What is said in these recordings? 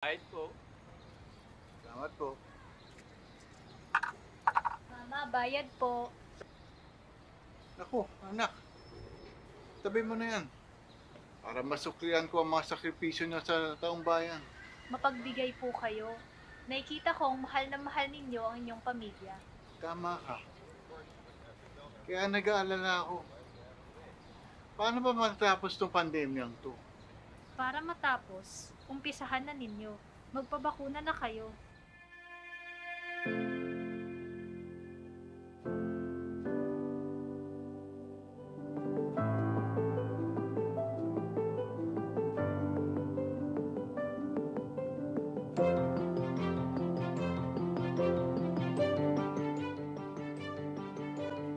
Kahit po. Salamat po. Mama, bayad po. Naku, anak. Tabi mo na yan. Para masuklian ko ang mga sakripisyo niyo sa taong bayan. Mapagbigay po kayo. Nakikita kong mahal na mahal ninyo ang inyong pamilya. Tama ka. Kaya nag-aalala ako. Paano ba matapos tong pandemyang to? Para matapos, umpisahan na ninyo. Magpabakuna na kayo.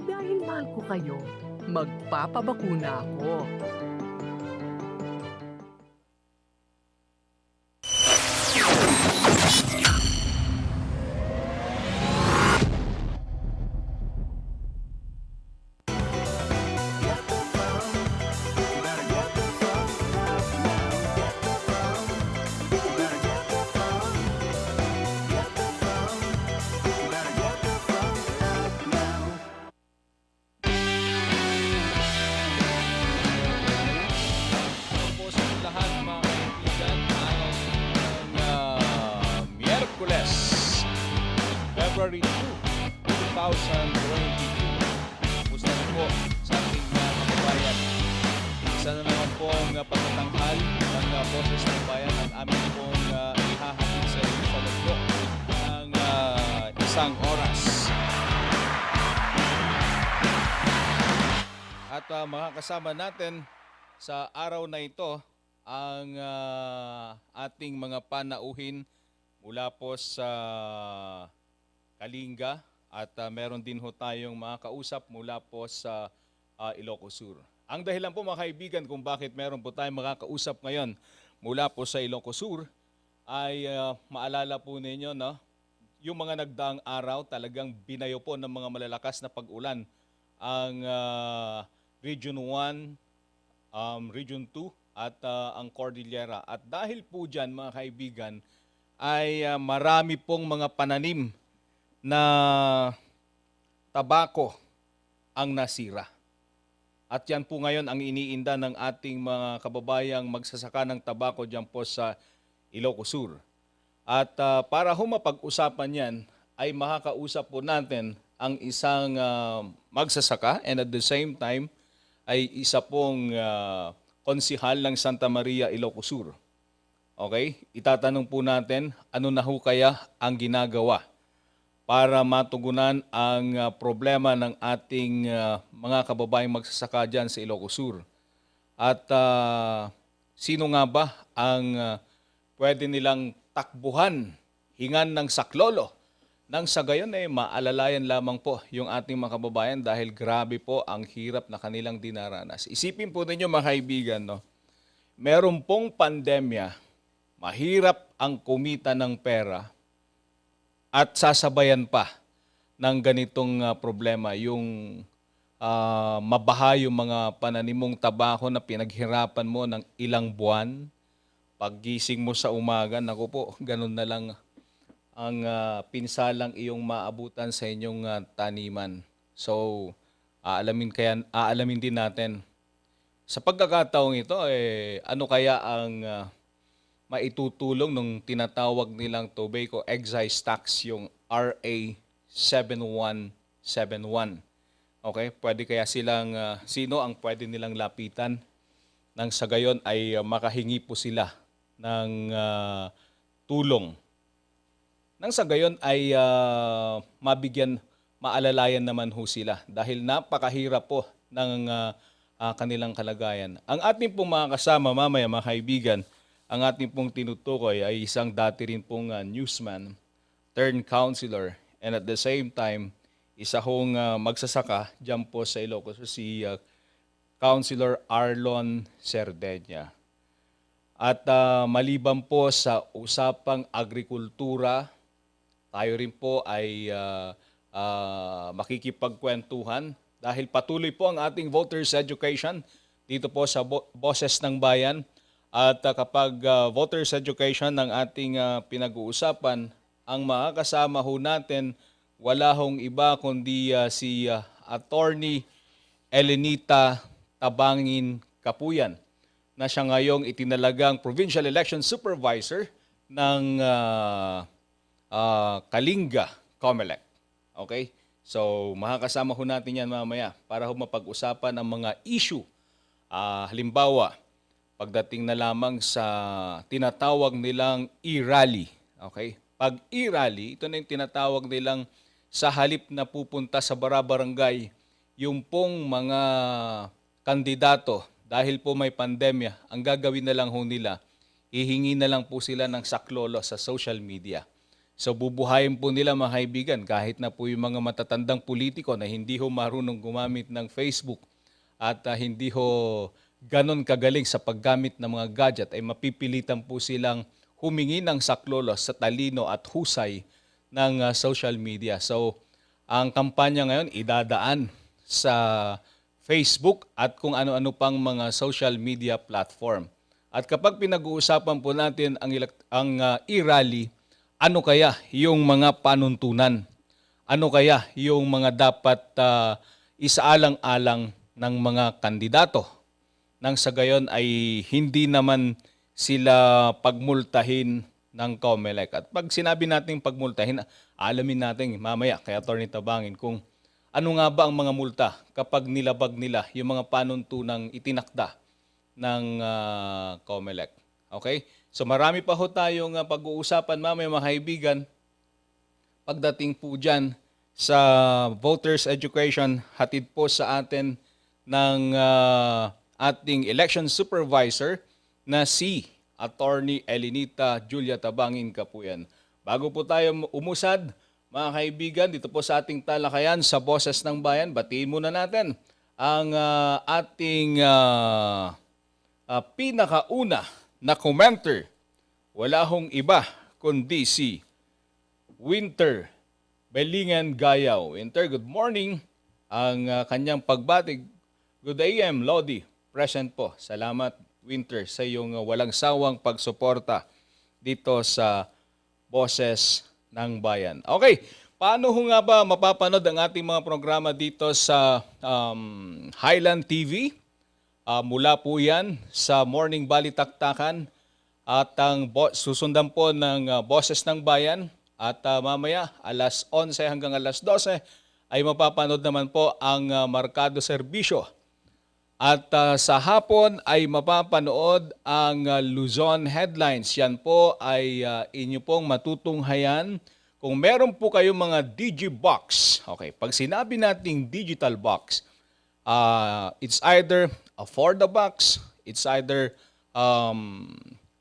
Dahil mahal ko kayo, magpapabakuna ako. Po sa lahat mga kaibigan, araw ng Miyerkules, February 2, 2022. Kumusta na po sa ating mga kababayan? Isa na naman pong pagtatanghal ng Boses ng Bayan ang aming pong ihahatid sa inyo sa loob ng isang oras. At makakasama natin sa araw na ito ang ating mga panauhin mula po sa Kalinga at meron din ho tayong mga kausap mula po sa Ilocos Sur. Ang dahilan po mga kaibigan kung bakit meron po tayong mga kausap ngayon mula po sa Ilocos Sur ay maalala po ninyo, no? Yung mga nagdaang araw talagang binayo po ng mga malalakas na pag-ulan ang Region 1, Region 2 at ang Cordillera. At dahil po dyan mga kaibigan ay marami pong mga pananim na tabako ang nasira. At yan po ngayon ang iniinda ng ating mga kababayang magsasaka ng tabako dyan po sa Ilocos Sur. At para humapag-usapan yan ay makakausap po natin ang isang magsasaka and at the same time ay isa pong konsihal ng Santa Maria, Ilocos Sur. Okay? Itatanong po natin ano na ho kaya ang ginagawa para matugunan ang problema ng ating mga kababayang magsasaka dyan sa Ilocos Sur. At sino nga ba ang pwede nilang takbuhan, hingan ng saklolo nang sa gayon maalalayan lamang po yung ating mga kababayan dahil grabe po ang hirap na kanilang dinaranas. Isipin po ninyo mga kaibigan, no? Meron pong pandemya, mahirap ang kumita ng pera at sasabayan pa ng ganitong problema. Yung mabaha yung mga pananimong tabako na pinaghirapan mo ng ilang buwan. Paggising mo sa umaga, naku po, ganun na lang ang pinsalang iyong maabutan sa inyong taniman. So, aalamin din natin. Sa pagkakataong ito, ano kaya ang maitutulong ng tinatawag nilang tobacco excise tax, yung RA 7171. Okay? Pwede kaya silang, sino ang pwede nilang lapitan nang sa gayon ay makahingi po sila ng tulong. Nang sa gayon ay maalalayan naman ho sila dahil napakahirap po ng kanilang kalagayan. Ang ating pong mga kasama mamaya mga kaibigan, ang ating pong tinutukoy ay isang dati rin pong newsman, turned counselor, and at the same time, isa hong magsasaka dyan po sa Ilocos, si Councilor Arlon Cerdeña. At maliban po sa usapang agrikultura, tayo rin po ay makikipagkwentuhan dahil patuloy po ang ating voters education dito po sa Boses ng Bayan. At kapag voters education ng ating pinag-uusapan, ang makakasama ho natin, wala hong iba kundi si Attorney Elenita Tabangin Kapuyan, na siya ngayong itinalagang Provincial Election Supervisor ng Kalinga, Comelec. Okay? So, makakasama ho natin yan mamaya para ho mapag-usapan ang mga issue. Halimbawa, pagdating na lamang sa tinatawag nilang e-rally. Okay? Pag e-rally, ito na yung tinatawag nilang sa halip na pupunta sa barabarangay, yung pong mga kandidato, dahil po may pandemya, ang gagawin na lang ho nila, hihingi na lang po sila ng saklolo sa social media. So bubuhayin po nila mga kaibigan, kahit na po yung mga matatandang politiko na hindi ho marunong gumamit ng Facebook at hindi ho ganon kagaling sa paggamit ng mga gadget, ay mapipilitan po silang humingi ng saklolo sa talino at husay ng social media. So ang kampanya ngayon idadaan sa Facebook at kung ano-ano pang mga social media platform. At kapag pinag-uusapan po natin ang e-rally, ano kaya yung mga panuntunan? Ano kaya yung mga dapat isaalang-alang ng mga kandidato? Nang sa gayon ay hindi naman sila pagmultahin ng Comelec. At pag sinabi natin pagmultahin, alamin natin mamaya kay Atty. Tabangin kung ano nga ba ang mga multa kapag nilabag nila yung mga panuntunang itinakda ng Comelec. Okay? So marami pa ho tayong pag-uusapan mamaya mga kaibigan pagdating po dyan sa voters education, hatid po sa atin ng ating election supervisor na si Attorney Elenita Julia Tabangin Kapuyan. Bago po tayo umusad, mga kaibigan, dito po sa ating talakayan sa Boses ng Bayan, batiin muna natin ang ating pinakauna na commenter. Wala hong iba kundi si Winter Belingan Gayaw. Winter, good morning. Ang kanyang pagbatig, good AM, Lodi. Present po. Salamat, Winter, sa iyong walang sawang pagsuporta dito sa Boses ng Bayan. Okay, paano ho nga ba mapapanood ang ating mga programa dito sa Highland TV? Mula po yan sa Morning Balitaktakan at ang susundan po ng Boses ng Bayan at mamaya alas 11 hanggang alas 12 ay mapapanood naman po ang Markado Serbisyo. At sa hapon ay mapapanood ang Luzon Headlines. Yan po ay inyo pong matutunghayan kung meron po kayong mga Digibox. Okay, pag sinabi nating digital box, it's either a for the box, it's either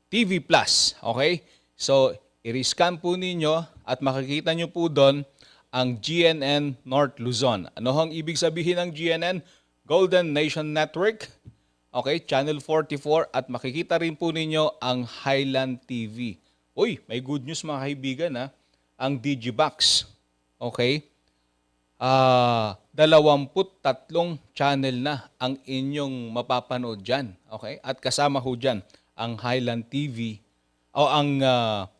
TV Plus. Okay? So, i-scan po ninyo at makikita nyo po doon ang GNN North Luzon. Ano hang ibig sabihin ng GNN? Golden Nation Network, okay, Channel 44 at makikita rin po ninyo ang Highland TV. Uy, may good news mga kaibigan ha, ang Digibox, okay, 23 channel na ang inyong mapapanood dyan, okay, at kasama ho dyan ang Highland TV, o ang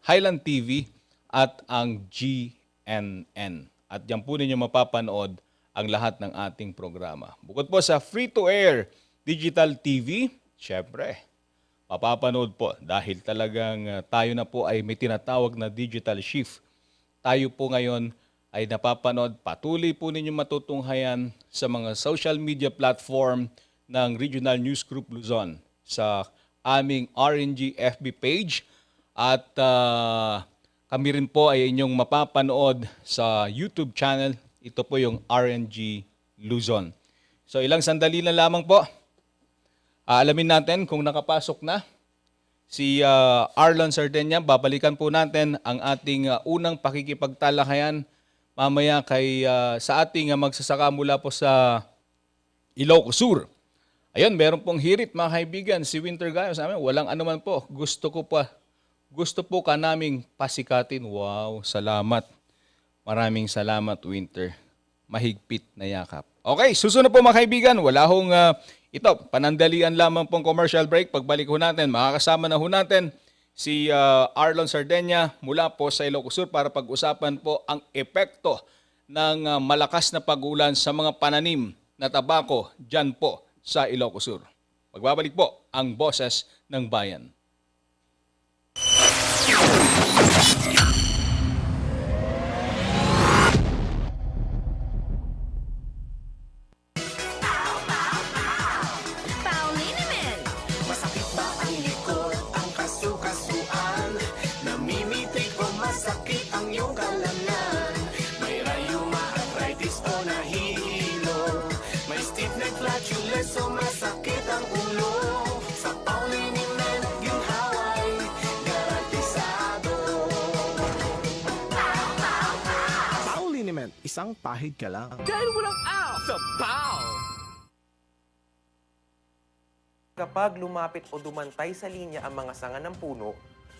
Highland TV at ang GNN. At dyan po ninyo mapapanood ang lahat ng ating programa. Bukod po sa free-to-air digital TV, syempre, mapapanood po dahil talagang tayo na po ay may tinatawag na digital shift. Tayo po ngayon ay napapanood, patuloy po ninyo matutunghayan sa mga social media platform ng Regional News Group Luzon sa aming RNG FB page at kami rin po ay inyong mapapanood sa YouTube channel. Ito po yung RNG Luzon. So ilang sandali na lamang po. Alamin natin kung nakapasok na si Arlon Sardenya. Babalikan po natin ang ating unang pakikipagtalakayan mamaya sa ating magsasaka mula po sa Ilocos Sur. Ayun, meron pong hirit mga kaibigan. Si Winter Gayo sa amin, walang anuman po. Gusto po ka naming pasikatin. Wow, salamat. Maraming salamat, Winter. Mahigpit na yakap. Okay, susunod po mga kaibigan. Wala hong Ito, panandalian lamang pong commercial break. Pagbalik ho natin, makakasama na ho natin si Arlon Sardenya mula po sa Ilocos Sur para pag-usapan po ang epekto ng malakas na pag-ulan sa mga pananim na tabako dyan po sa Ilocos Sur. Magbabalik po ang Boses ng Bayan. Paulinimen! Masakit ba ang likod, ang kasu-kasuan? Namimitig o masakit ang iyong kalamnan? May rayuma, arthritis o nahihilo? May stiff neck, flatulence o masakit ang ulo? Sa Paulinimen, ginhaway, garantisado. Paulinimen, isang pahid ka lang. Dahil walang out sa POW! Kapag lumapit o dumantay sa linya ang mga sanga ng puno,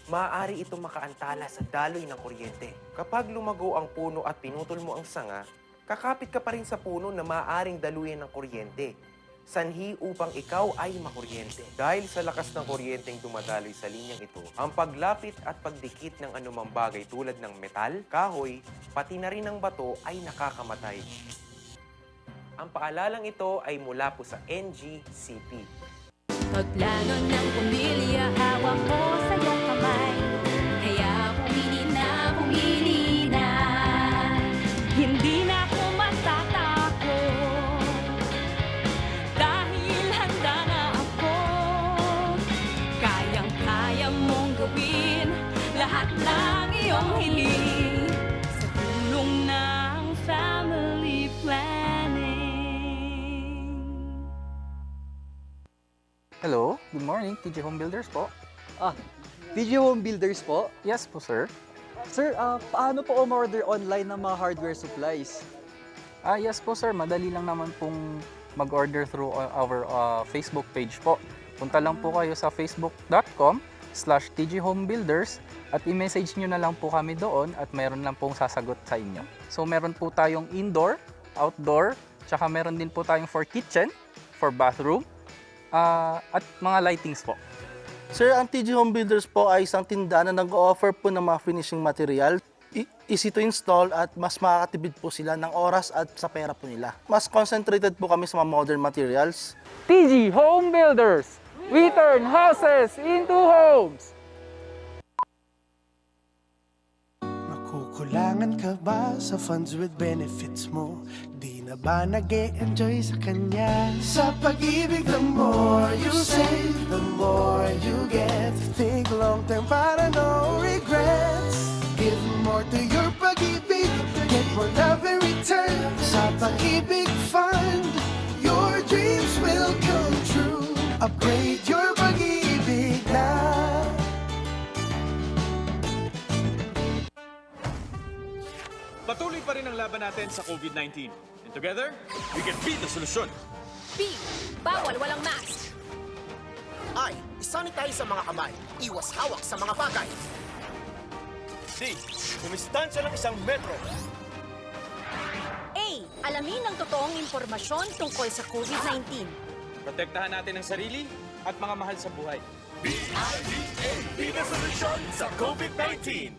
maaari ito makaantala sa daloy ng kuryente. Kapag lumago ang puno at pinutol mo ang sanga, kakapit ka pa rin sa puno na maaaring daluyan ng kuryente. Sanhi upang ikaw ay makuryente. Dahil sa lakas ng kuryenteng dumadaloy sa linyang ito, ang paglapit at pagdikit ng anumang bagay tulad ng metal, kahoy, pati na rin ng bato ay nakakamatay. Ang paalalang ito ay mula po sa NGCP. Pagplano ng pamilya, hawak ko sa iyong kamay. Kaya pumili na. Hindi na ako matatakot. Dahil handa na ako. Kayang-kaya mong gawin lahat ng iyong hiling. Sa tulong ng family planning. Hello, good morning, TG Home Builders po. TG Home Builders po. Yes po, sir. Sir, paano po umorder online ng mga hardware supplies? Yes po, sir. Madali lang naman pong mag-order through our Facebook page po. Punta lang po kayo sa facebook.com/tghomebuilders at i-message nyo na lang po kami doon at meron lang pong sasagot sa inyo. So, meron po tayong indoor, outdoor, tsaka meron din po tayong for kitchen, for bathroom, at mga lightings po. Sir, ang TG Home Builders po ay isang tindahan na nag-offer po ng mga finishing material. Easy to install at mas makakatipid po sila ng oras at sa pera po nila. Mas concentrated po kami sa mga modern materials. TG Home Builders! We turn houses into homes! Nakukulangan ka ba sa funds with benefits mo? Di na ba nag-e-enjoy sa kanya? Sa pag-ibig, the more you save, the more you get. Think long term para no regrets. Give more to your pag-ibig, get more love in return. Sa pag-ibig fund, your dreams will come true. Upgrade your pag-ibig na. Patuloy pa rin ang laban natin sa COVID-19. And together, we can beat the solusyon. B. Bawal walang mask. I, isanitize sa mga kamay. Iwas hawak sa mga bagay. C. Umistansya ng 1 metro. A. Alamin ang totoong impormasyon tungkol sa COVID-19. Protektahan natin ang sarili at mga mahal sa buhay. BIDA, be the solusyon sa COVID-19.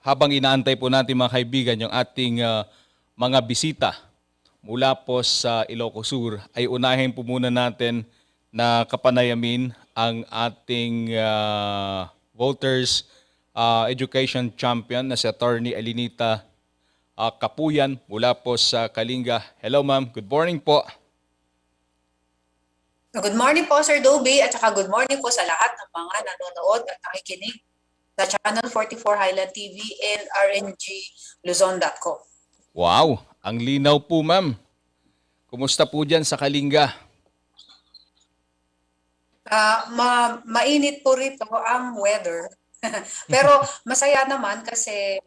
Habang inaantay po natin mga kaibigan yung ating mga bisita mula po sa Ilocos Sur, ay unahin po muna natin na kapanayamin ang ating voters education champion na si Attorney Elinita Kapuyan mula po sa Kalinga. Hello ma'am, good morning po. Good morning po Sir Dobie at saka good morning po sa lahat ng mga nanonood at nakikinig sa Channel 44 Highland TV and rngluzon.com. Wow, ang linaw po ma'am. Kumusta po dyan sa Kalinga? Mainit po rito ang weather. Pero masaya naman kasi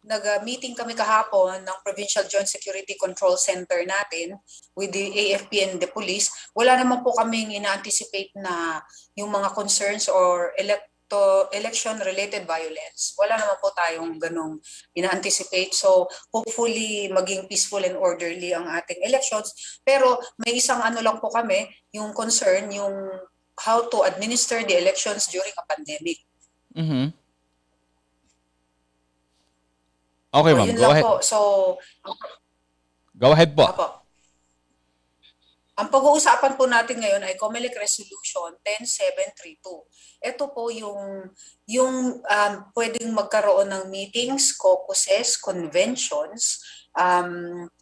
nag-meeting kami kahapon ng Provincial Joint Security Control Center natin with the AFP and the police. Wala naman po kaming ina-anticipate na yung mga concerns or election-related violence. Wala naman po tayong ganong ina-anticipate. So hopefully maging peaceful and orderly ang ating elections. Pero may isang ano lang po kami, yung concern, yung how to administer the elections during a pandemic. Mhm. Okay, ma'am. Yun Go lang ahead. po. So, Go ahead po. ang pag-uusapan po natin ngayon ay COMELEC Resolution 10732. Ito po yung pwedeng magkaroon ng meetings, caucuses, conventions,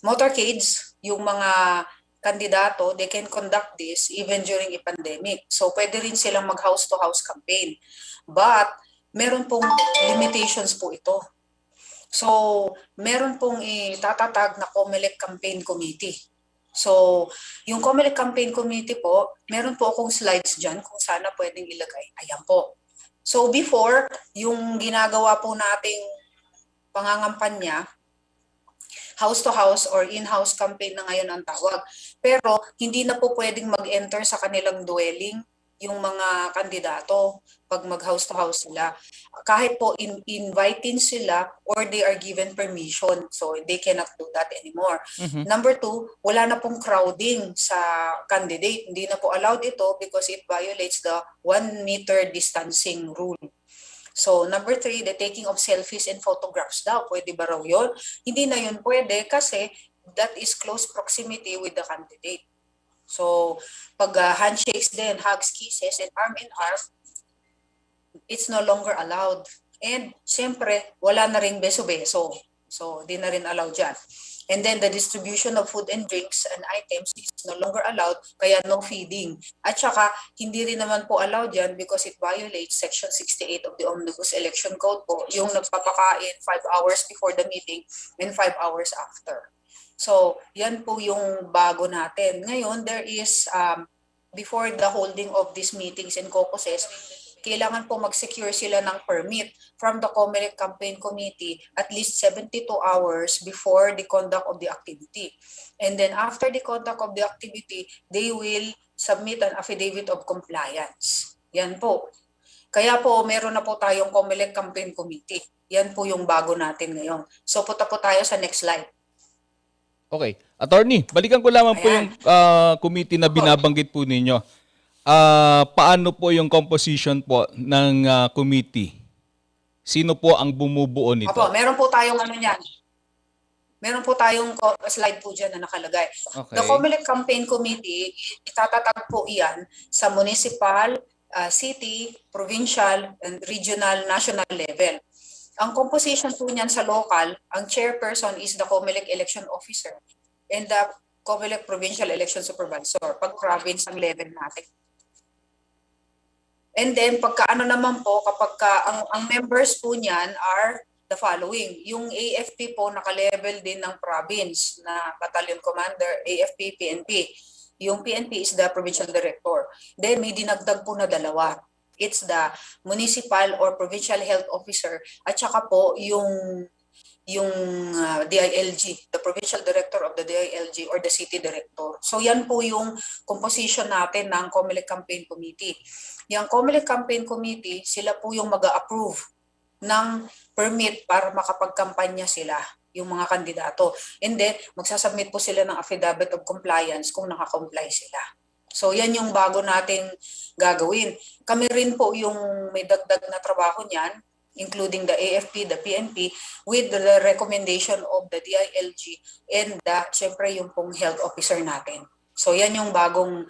motorcades, yung mga kandidato, they can conduct this even during a pandemic. So pwede rin silang mag-house-to-house campaign. But meron pong limitations po ito. So meron pong itatatag na COMELEC Campaign Committee. So yung COMELEC Campaign Committee po, meron po akong slides dyan kung sana pwedeng ilagay. Ayan po. So before, yung ginagawa po nating pangangampanya, house-to-house or in-house campaign na ngayon ang tawag. Pero hindi na po pwedeng mag-enter sa kanilang dwelling yung mga kandidato pag mag-house-to-house sila. Kahit po inviting sila or they are given permission. So they cannot do that anymore. Number 2, wala na pong crowding sa candidate. Hindi na po allowed ito because it violates the 1 meter distancing rule. So number 3, the taking of selfies and photographs daw. Pwede ba raw yun? Hindi na yun pwede kasi that is close proximity with the candidate. So pag handshakes din, hugs, kisses, and arm in arm, it's no longer allowed. And siyempre, wala na rin beso-beso. So di na rin allowed dyan. And then the distribution of food and drinks and items is no longer allowed, kaya no feeding. At saka, hindi rin naman po allowed yan because it violates Section 68 of the Omnibus Election Code po, yung nagpapakain 5 hours before the meeting and 5 hours after. So, yan po yung bago natin. Ngayon, there is, before the holding of these meetings and caucuses, kailangan po mag-secure sila ng permit from the COMELEC Campaign Committee at least 72 hours before the conduct of the activity. And then after the conduct of the activity, they will submit an affidavit of compliance. Yan po. Kaya po, meron na po tayong COMELEC Campaign Committee. Yan po yung bago natin ngayon. So punta po tayo sa next slide. Okay. Attorney, balikan ko lamang po yung committee na binabanggit po ninyo. Paano po yung composition po ng committee? Sino po ang bumubuo nito? Opo, meron po tayong ano yan. Meron po tayong slide po dyan na nakalagay. Okay. The COMELEC Campaign Committee, itatatag po iyan sa municipal, city, provincial, and regional, national level. Ang composition po niyan sa local, ang chairperson is the COMELEC Election Officer and the COMELEC Provincial Election Supervisor, pag province ang level natin. And then, pagka ano naman po, kapag ang members po niyan are the following. Yung AFP po, naka-level din ng province na Battalion Commander, AFP, PNP. Yung PNP is the Provincial Director. Then, may dinagdag po na dalawa. It's the Municipal or Provincial Health Officer at saka po yung DILG, the Provincial Director of the DILG or the City Director. So yan po yung composition natin ng COMELEC Campaign Committee. Yung COMELEC Campaign Committee, sila po yung mag-a-approve ng permit para makapagkampanya sila, yung mga kandidato. And then, magsasubmit po sila ng affidavit of compliance kung nakakomply sila. So yan yung bago nating gagawin. Kami rin po yung may dagdag na trabaho niyan, including the AFP, the PNP, with the recommendation of the DILG and syempre yung pong health officer natin. So yan yung bagong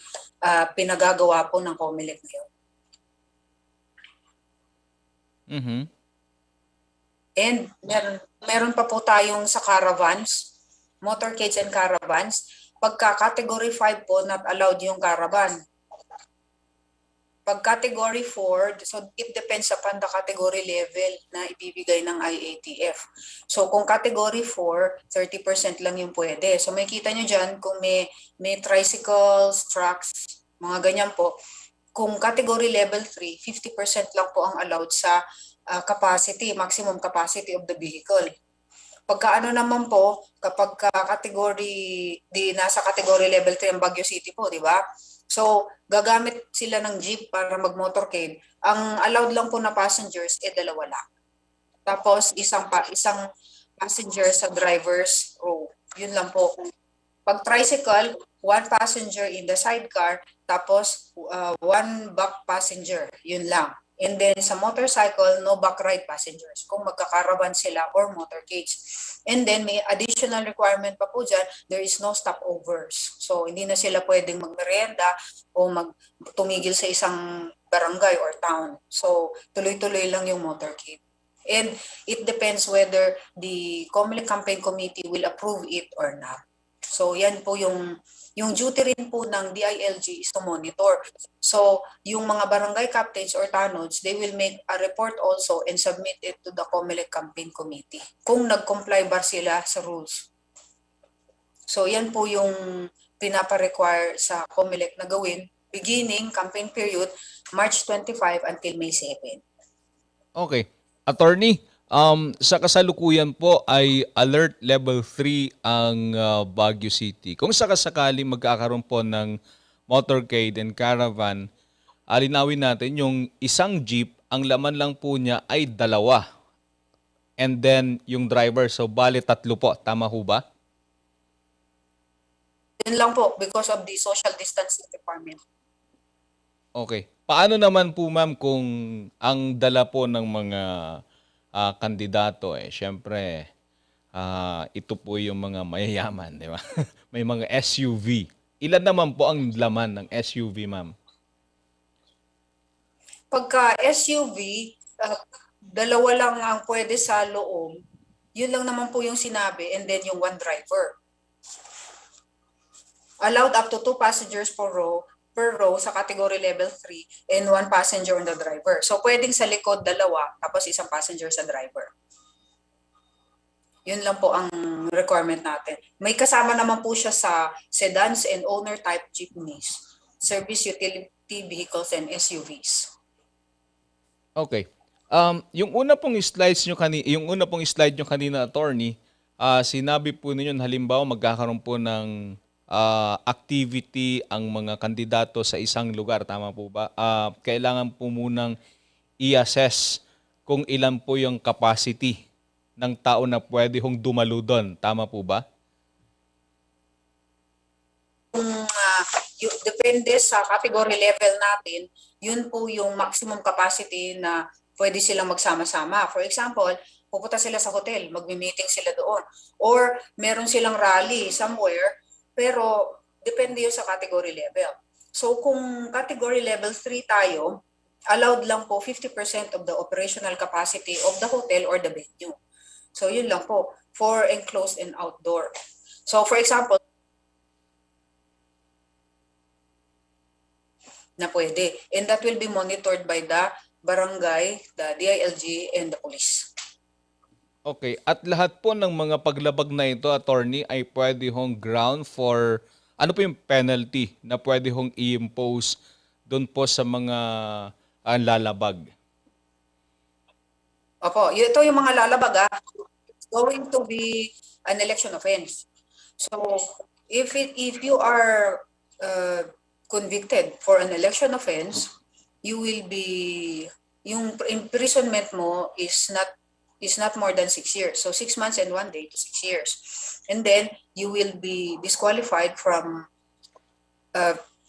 pinagagawa po ng COMELEC ngayon. And meron pa po tayong sa caravans, motorcades and caravans. Pagka category 5 po, not allowed yung caravan. Pag category 4, so it depends upon the category level na ibibigay ng IATF. So kung category 4, 30% lang yung pwede. So may kita nyo dyan kung may tricycles, trucks, mga ganyan po. kung category level 3, 50% lang po ang allowed sa capacity, maximum capacity of the vehicle. Pagka ano naman po, kapag nasa category level 3 ang Baguio City po, di ba? So, gagamit sila ng jeep para mag-motorcade. Ang allowed lang po na passengers, dalawa lang. Tapos, isang passenger sa driver's row. Yun lang po. Pag tricycle, 1 passenger in the sidecar, tapos 1 back passenger. Yun lang. And then sa motorcycle, no back ride passengers kung magkakaravan sila or motorcades. And then may additional requirement pa po dyan, there is no stopovers. So hindi na sila pwedeng magmerienda o tumigil sa isang barangay or town. So tuloy-tuloy lang yung motorcade. And it depends whether the COMELEC Campaign Committee will approve it or not. So yan po yung duty rin po ng DILG is to monitor. So yung mga barangay captains or tanods, they will make a report also and submit it to the COMELEC Campaign Committee kung nag-comply ba sila sa rules. So yan po yung pinapa-require sa COMELEC na gawin beginning campaign period March 25 until May 7. Okay. Attorney, sa kasalukuyan po ay alert level 3 ang Baguio City. Kung sakasakali magkakaroon po ng motorcade and caravan, alinawin natin yung isang jeep, ang laman lang po niya ay 2. And then yung driver, so bali 3 po. Tama ho ba? Yun lang po because of the social distancing requirement. Okay. Paano naman po ma'am kung ang dala po ng mga kandidato syempre ito po yung mga mayayaman, di ba? May mga SUV. Ilan naman po ang laman ng SUV, ma'am? Pagka SUV, 2 lang ang pwede sa loob. Yun lang naman po yung sinabi and then yung 1 driver. Allowed up to 2 passengers per row sa category level 3 and 1 passenger on the driver. So pwedeng sa likod 2 tapos isang passenger sa driver. Yun lang po ang requirement natin. May kasama naman po siya sa sedans and owner type jeepneys, service utility vehicles and SUVs. Okay. Yung una pong slide nyo kanina, attorney, sinabi po ninyo halimbawa magkakaroon po ng activity ang mga kandidato sa isang lugar, tama po ba? Kailangan po munang i-assess kung ilan po yung capacity ng tao na pwede hong dumalo doon, tama po ba? Depende sa category level natin, yun po yung maximum capacity na pwede silang magsama-sama. For example, pupunta sila sa hotel, magmi-meeting sila doon. Or meron silang rally somewhere, pero depende yun sa category level. So kung category level 3 tayo, allowed lang po 50% of the operational capacity of the hotel or the venue. So yun lang po, for enclosed and outdoor. So for example, na pwede. And that will be monitored by the barangay, the DILG, and the police. Okay. At lahat po ng mga paglabag na ito, attorney, ay pwede hong ground for, ano po yung penalty na pwede hong i-impose doon po sa mga lalabag? Opo, ito yung mga lalabag. It's going to be an election offense. So, if you are convicted for an election offense, you will be, yung imprisonment mo is not more than 6 years. So 6 months and 1 day to 6 years. And then you will be disqualified from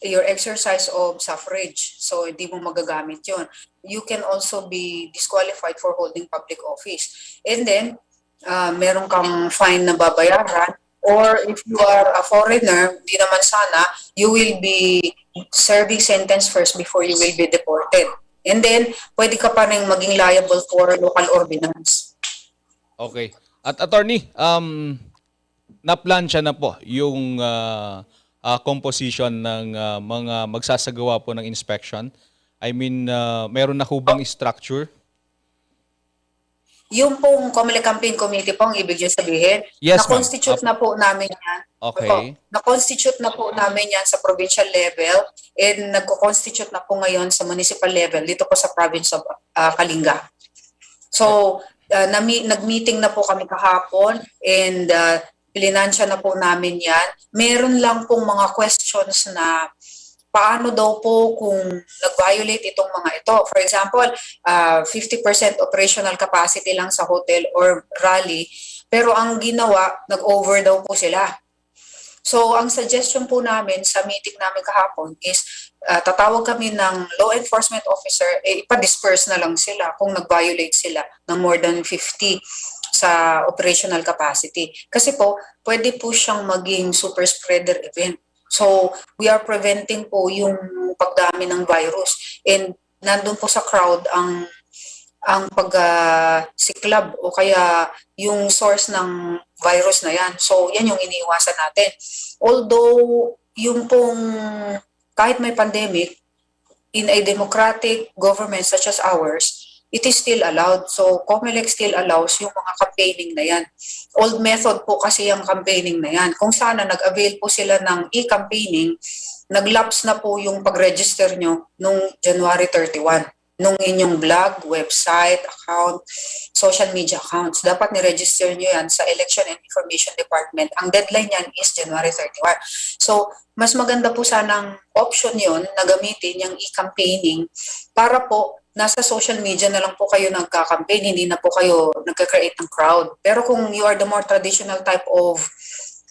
your exercise of suffrage. So hindi mo magagamit yon. You can also be disqualified for holding public office. And then meron kang fine na babayaran. Or if you are a foreigner, di naman sana, you will be serving sentence first before you will be deported. And then, pwede ka pa rin maging liable for local ordinance. Okay. At attorney, naplansya na po yung composition ng mga magsasagawa po ng inspection. I mean, meron na hubang structure? Yung pong COMELEC Campaign Committee po, ang ibig niyo sabihin, Yes, ma'am. na-constitute na po namin yan. Okay. Opo, na-constitute na po namin yan sa provincial level and nagko-constitute na po ngayon sa municipal level dito po sa province of Kalinga. So, nag-meeting na po kami kahapon and plinansya na po namin yan. Meron lang pong mga questions na paano daw po kung nag-violate itong mga ito. For example, 50% operational capacity lang sa hotel or rally, pero ang ginawa, nag-over daw po sila. So, ang suggestion po namin sa meeting namin kahapon is tatawag kami ng law enforcement officer, ipa-disperse na lang sila kung nag-violate sila ng more than 50 sa operational capacity. Kasi po, pwede po siyang maging super spreader event. So, we are preventing po yung pagdami ng virus. And nandun po sa crowd ang pagsiklab o kaya yung source ng virus na yan. So, yan yung iniiwasan natin. Although, yung pong kahit may pandemic, in a democratic government such as ours, it is still allowed. So, COMELEC still allows yung mga campaigning na yan. Old method po kasi yung campaigning na yan. Kung sana nag-avail po sila ng e-campaigning, nag-lapse na po yung pag-register nyo nung January 31. Nung inyong blog, website, account, social media accounts. Dapat ni-register nyo yan sa Election and Information Department. Ang deadline yan is January 31. So, mas maganda po sanang option yon na gamitin yung e-campaigning para po nasa social media na lang po kayo nagka-campaign, hindi na po kayo nagka-create ng crowd. Pero kung you are the more traditional type of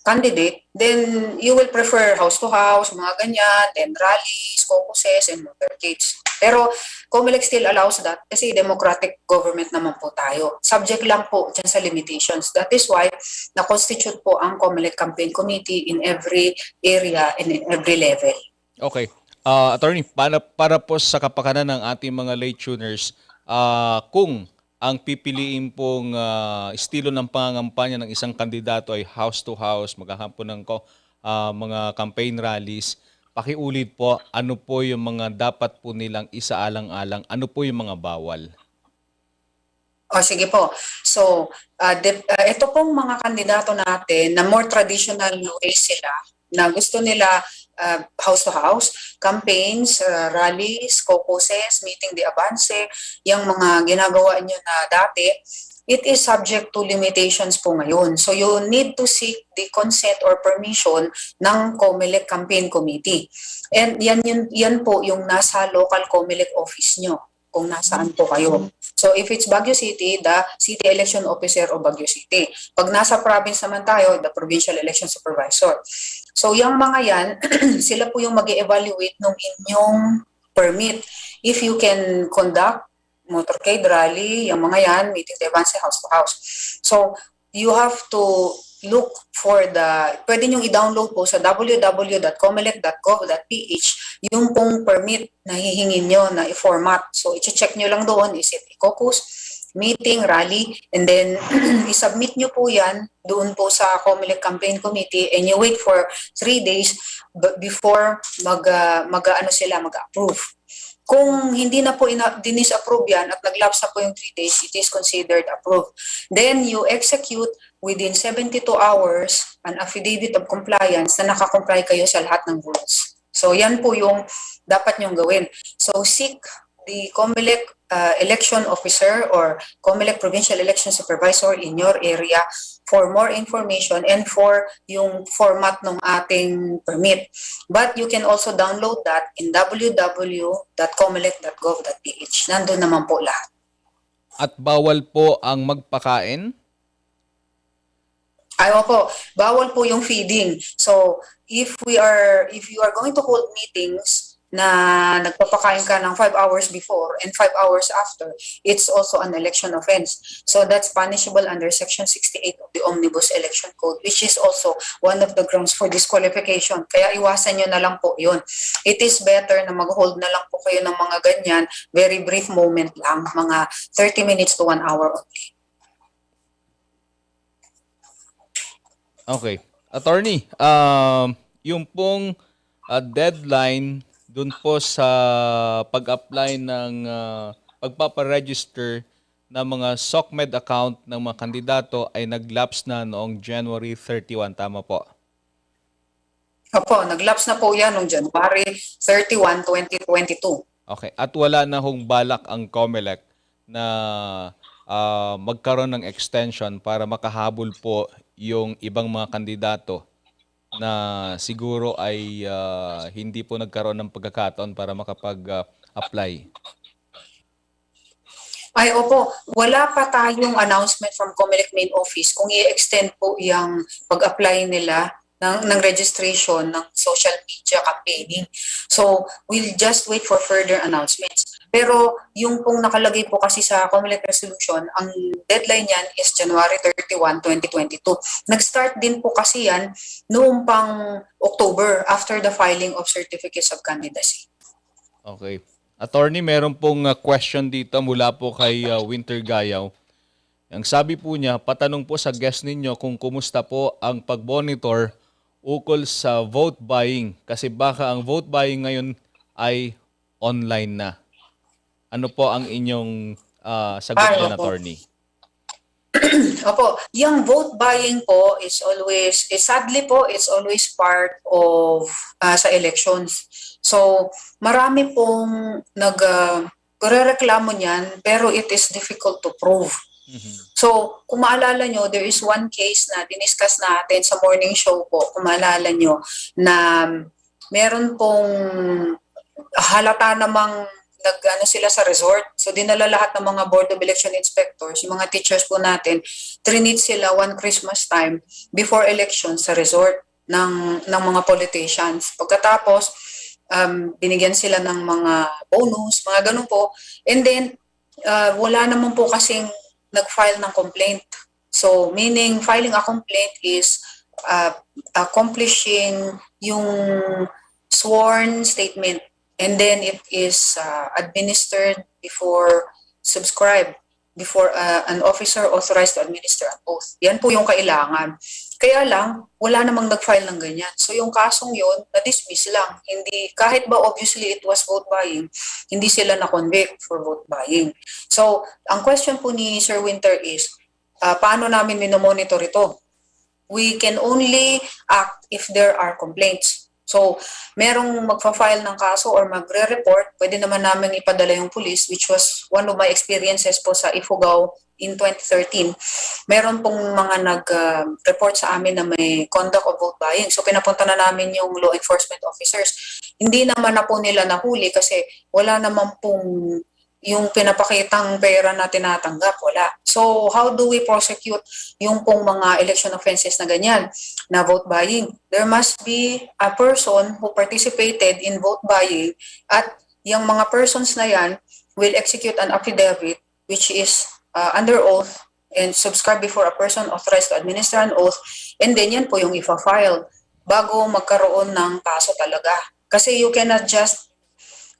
candidate, then you will prefer house-to-house, mga ganyan, then rallies, caucuses, and motorcades. Pero COMELEC still allows that kasi democratic government naman po tayo. Subject lang po dyan sa limitations. That is why na-constitute po ang COMELEC Campaign Committee in every area and in every level. Okay. Attorney, para po sa kapakanan ng ating mga late tuners, kung ang pipiliin pong estilo ng pangangampanya ng isang kandidato ay house-to-house, maghahamon ng mga campaign rallies, pakiulit po, ano po yung mga dapat po nilang isaalang-alang, ano po yung mga bawal? Sige po. So, ito pong mga kandidato natin na more traditional ways sila, na gusto nila house-to-house, campaigns, rallies, caucuses, meeting the avance, yung mga ginagawa nyo na dati, it is subject to limitations po ngayon. So you need to seek the consent or permission ng COMELEC Campaign Committee. And yan po yung nasa local COMELEC office nyo, kung nasaan po kayo. So if it's Baguio City, the City Election Officer o Baguio City. Pag nasa province naman tayo, the Provincial Election Supervisor. So yung mga yan, sila po yung mag-evaluate ng inyong permit. If you can conduct motorcade rally, yung mga yan, meeting the advance house-to-house. So you have to look for pwede nyo i-download po sa www.comelec.gov.ph yung pong permit na hihingin nyo na i-format. So i-check nyo lang doon, is it caucus, meeting, rally, and then i-submit nyo po yan doon po sa COMELEC Campaign Committee and you wait for 3 days before mag-approve. Kung hindi na po dinis-approve yan at nag-lapse na po yung 3 days, it is considered approved. Then you execute within 72 hours an affidavit of compliance na nakakomply kayo sa lahat ng rules. So yan po yung dapat nyong gawin. So seek the COMELEC election officer or COMELEC Provincial Election Supervisor in your area for more information and for yung format ng ating permit. But you can also download that in www.comelec.gov.ph. Nandun naman po lahat. At bawal po ang magpakain? Ay, opo, bawal po yung feeding. So, if you are going to hold meetings na nagpapakain ka ng 5 hours before and 5 hours after, it's also an election offense. So that's punishable under Section 68 of the Omnibus Election Code, which is also one of the grounds for disqualification. Kaya iwasan nyo na lang po yun. It is better na mag-hold na lang po kayo ng mga ganyan, very brief moment lang, mga 30 minutes to 1 hour only. Okay. Attorney, yung pong deadline dun po sa pag-apply ng pagpaparegister na mga SOCMED account ng mga kandidato ay naglapse na noong January 31. Tama po? Opo, naglapse na po yan noong January 31, 2022. Okay. At wala na hong balak ang COMELEC na magkaroon ng extension para makahabol po yung ibang mga kandidato na siguro ay hindi po nagkaroon ng pagkakataon para makapag-apply. Ay, opo. Wala pa tayong announcement from COMELEC main office kung i-extend po yung pag-apply nila ng registration ng social media campaigning. So, we'll just wait for further announcements. Pero yung pong nakalagay po kasi sa COMELEC resolution, ang deadline yan is January 31, 2022. Nag-start din po kasi yan noong pang October after the filing of certificates of candidacy. Okay. Attorney, meron pong question dito mula po kay Winter Gayaw. Ang sabi po niya, patanong po sa guest ninyo kung kumusta po ang pag-monitor ukol sa vote buying. Kasi baka ang vote buying ngayon ay online na. Ano po ang inyong sagot niyan, attorney? Opo, yung vote buying po is always, sadly po, it's always part of sa elections. So, marami pong nagrereklamo niyan, pero it is difficult to prove. So, kung maalala nyo, there is one case na diniscuss natin sa morning show po, kung maalala nyo, na meron pong halata namang nag-ano sila sa resort. So, dinala lahat ng mga Board of Election Inspectors, yung mga teachers po natin, trinit sila one Christmas time before election sa resort ng mga politicians. Pagkatapos, binigyan sila ng mga bonus, mga ganun po. And then, wala naman po kasing nag-file ng complaint. So, meaning filing a complaint is accomplishing yung sworn statement. And then it is administered before subscribed, before an officer authorized to administer an oath. Yan po yung kailangan. Kaya lang, wala namang nag-file ng ganyan. So yung kasong yun, na-dismiss lang. Hindi, kahit ba obviously it was vote buying, hindi sila na-convict for vote buying. So, ang question po ni Sir Winter is, paano namin minomonitor ito? We can only act if there are complaints. So, merong magfa-file ng kaso or magre-report, pwede naman namin ipadala yung police, which was one of my experiences po sa Ifugao in 2013. Meron pong mga nag-report sa amin na may conduct of vote buying. So, pinapunta na namin yung law enforcement officers. Hindi naman na po nila nahuli kasi wala naman pong yung pinapakitang pera na tinatanggap, wala. So, how do we prosecute yung pong mga election offenses na ganyan, na vote buying? There must be a person who participated in vote buying at yung mga persons na yan will execute an affidavit which is under oath and subscribed before a person authorized to administer an oath, and then yan po yung ifa-file bago magkaroon ng kaso talaga. Kasi you cannot just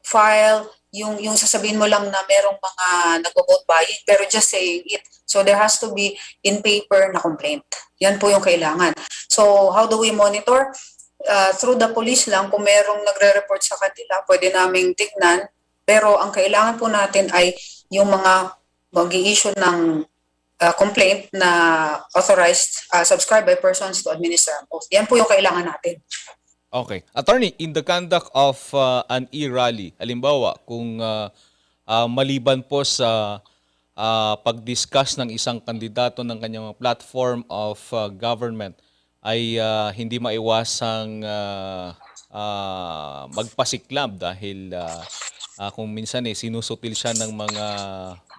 file yung sasabihin mo lang na merong mga nag-vote buying pero just saying it. So there has to be in paper na complaint. Yan po yung kailangan. So how do we monitor? Through the police lang, kung merong nagre-report sa kanila, pwede naming tignan. Pero ang kailangan po natin ay yung mga mag-i-issue ng complaint na authorized, subscribed by persons to administer an oath. Yan po yung kailangan natin. Okay. Attorney, in the conduct of an e-rally, halimbawa, kung maliban po sa pag-discuss ng isang kandidato ng kanyang platform of government, ay hindi maiwasang magpasiklab dahil kung minsan sinusutil siya ng